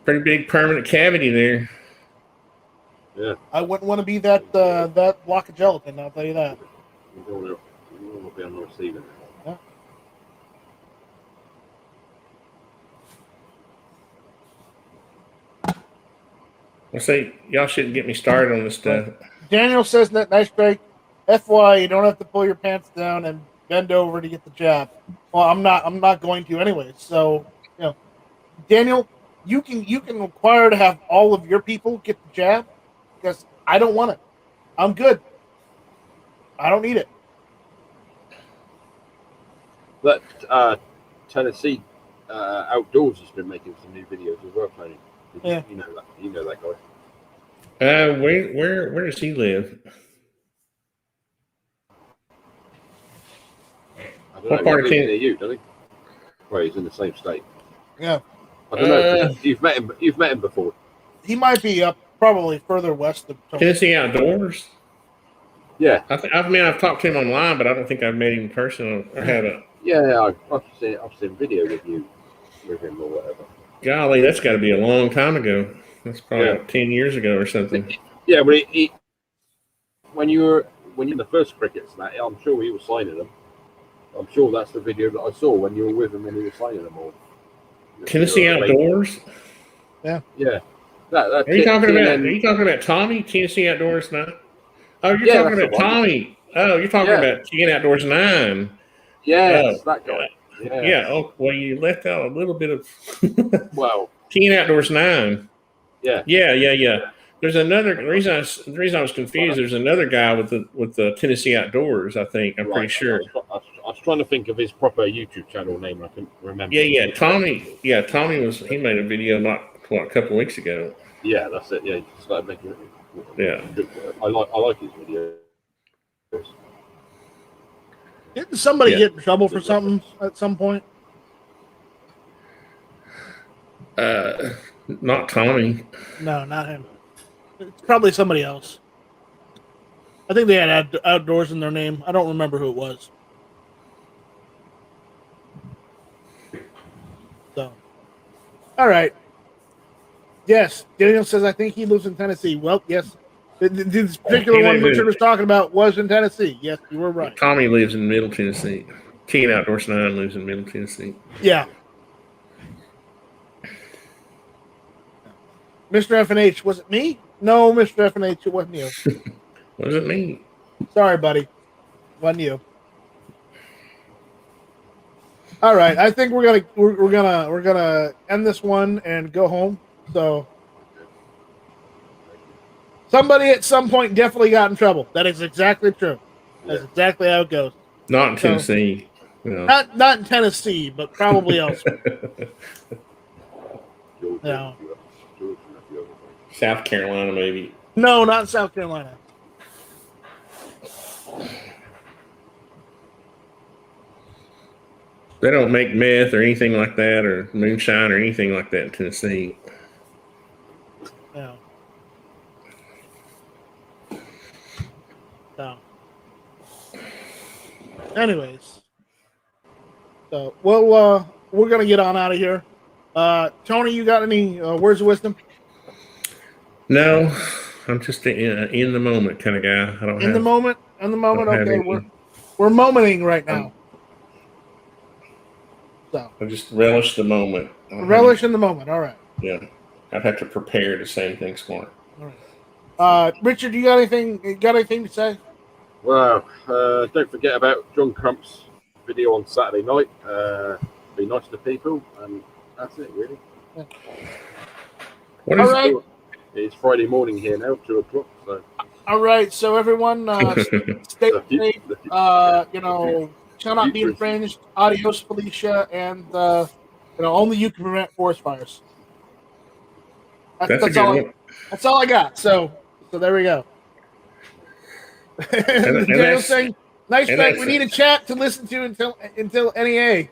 Pretty big permanent cavity there. Yeah. I wouldn't want to be that block of gelatin. I'll tell you that. You don't want to be on the receiving end. Yeah. Well, see, y'all shouldn't get me started on this stuff. Daniel says that nice break. FY, you don't have to pull your pants down and bend over to get the jab. Well, I'm not going to anyway. So, Daniel, you can require to have all of your people get the jab because I don't want it. I'm good. I don't need it. But Tennessee Outdoors has been making some new videos as well, Tony. Yeah. You know that guy. Where does he live? I don't What know. part of He lives Tennessee? near you, doesn't he? Well, he's in the same state. Yeah. I don't know. You've met him before. He might be up probably further west of Tennessee Outdoors? Yeah. I've talked to him online, but I don't think I've met him in person or have a. Yeah, I've seen video with him or whatever. Golly, that's got to be a long time ago. That's probably about 10 years ago or something. Yeah, but when you're in the first crickets, I'm sure he was signing them. I'm sure that's the video that I saw when you were with him when he was signing them all. Tennessee Outdoors? Yeah. Yeah. Are you talking about Tommy? Tennessee Outdoors 9? Oh, you're talking about Tommy. Oh, you're talking about TN Outdoors 9. Yeah, that guy. Yeah. Oh, well, you left out a little bit of. Well, TN Outdoors 9. Yeah. There's another the reason I was confused. There's another guy with the Tennessee Outdoors. I think I'm pretty sure. I was trying to think of his proper YouTube channel name. I couldn't remember. Yeah. Tommy. Yeah, Tommy he made a video a couple of weeks ago. Yeah, that's it. Yeah, he started making it. Yeah. I like his videos. Didn't somebody Yeah. get in trouble for something at some point? Not Tommy. No, not him. It's probably somebody else. I think they had outdoors in their name. I don't remember who it was. So, all right. Yes, Daniel says I think he lives in Tennessee. Well, yes, this particular He one lives in- Richard was talking about was in Tennessee. Yes, you were right. Tommy lives in Middle Tennessee. Teen Outdoors 9 lives in Middle Tennessee. Yeah. Mr. FNH, was it me? No, Mr. FNH, it wasn't you. What does it mean? Sorry, buddy. Wasn't you. All right, I think we're gonna end this one and go home. So somebody at some point definitely got in trouble. That is exactly true. That's exactly how it goes. Not in Tennessee. No. Not in Tennessee, but probably elsewhere. No. South Carolina, maybe. No, not in South Carolina. They don't make meth or anything like that, or moonshine or anything like that in Tennessee. No. No. Anyways, so we're gonna get on out of here. Tony, you got any words of wisdom? No, I'm just in the moment kind of guy. I don't In the moment. In the moment. don't have Okay, any. we're momenting right now. So I just relish the moment. relish in the moment. All right. Yeah, I'd have to prepare to say anything smart. All right. Richard, you got anything? To say? Well, don't forget about John Crump's video on Saturday night. Be nice to people, and that's it, really. What All is right. It's Friday morning here now, 2:00. So All right. So everyone, stay safe. Shall not be infringed. Adios, Felicia, and only you can prevent forest fires. That's a That's good all. one. That's all I got. So there we go. and Daniel's saying, "Nice and track. that's- We need a chat to listen to until NEA."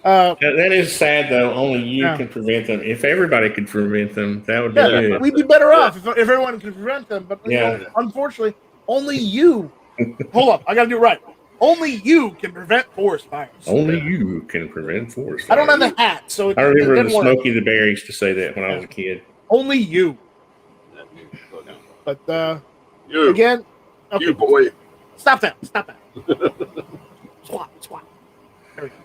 That is sad, though. Only you Yeah. can prevent them. If everybody could prevent them, that would be good. We'd be better off if everyone could prevent them. But Yeah. unfortunately, only you. Hold up, I got to do it right. Only you can prevent forest fires. Only you can prevent forest I don't have fires. the hat, so I remember it the didn't work. Smokey the Bear used to say that when I was a kid. Only you. But you, again, okay. you boy. Stop that. Swat. There we go.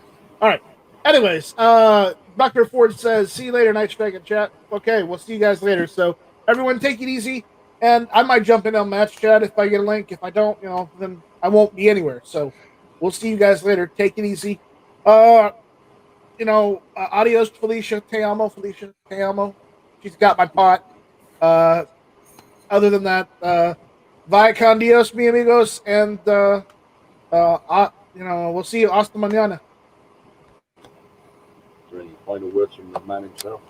All right. Anyways, Dr. Ford says, see you later, Night Strike and chat. Okay, we'll see you guys later. So everyone take it easy. And I might jump in on match chat if I get a link. If I don't, then I won't be anywhere. So we'll see you guys later. Take it easy. Adios, Felicia. Te amo, Felicia. Te amo. She's got my pot. Other than that, vaya con Dios, mi amigos. And, we'll see you hasta mañana. Is there any final words from the man himself?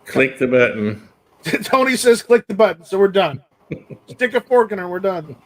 Click the button. Tony says click the button, so we're done. Stick a fork in her, we're done.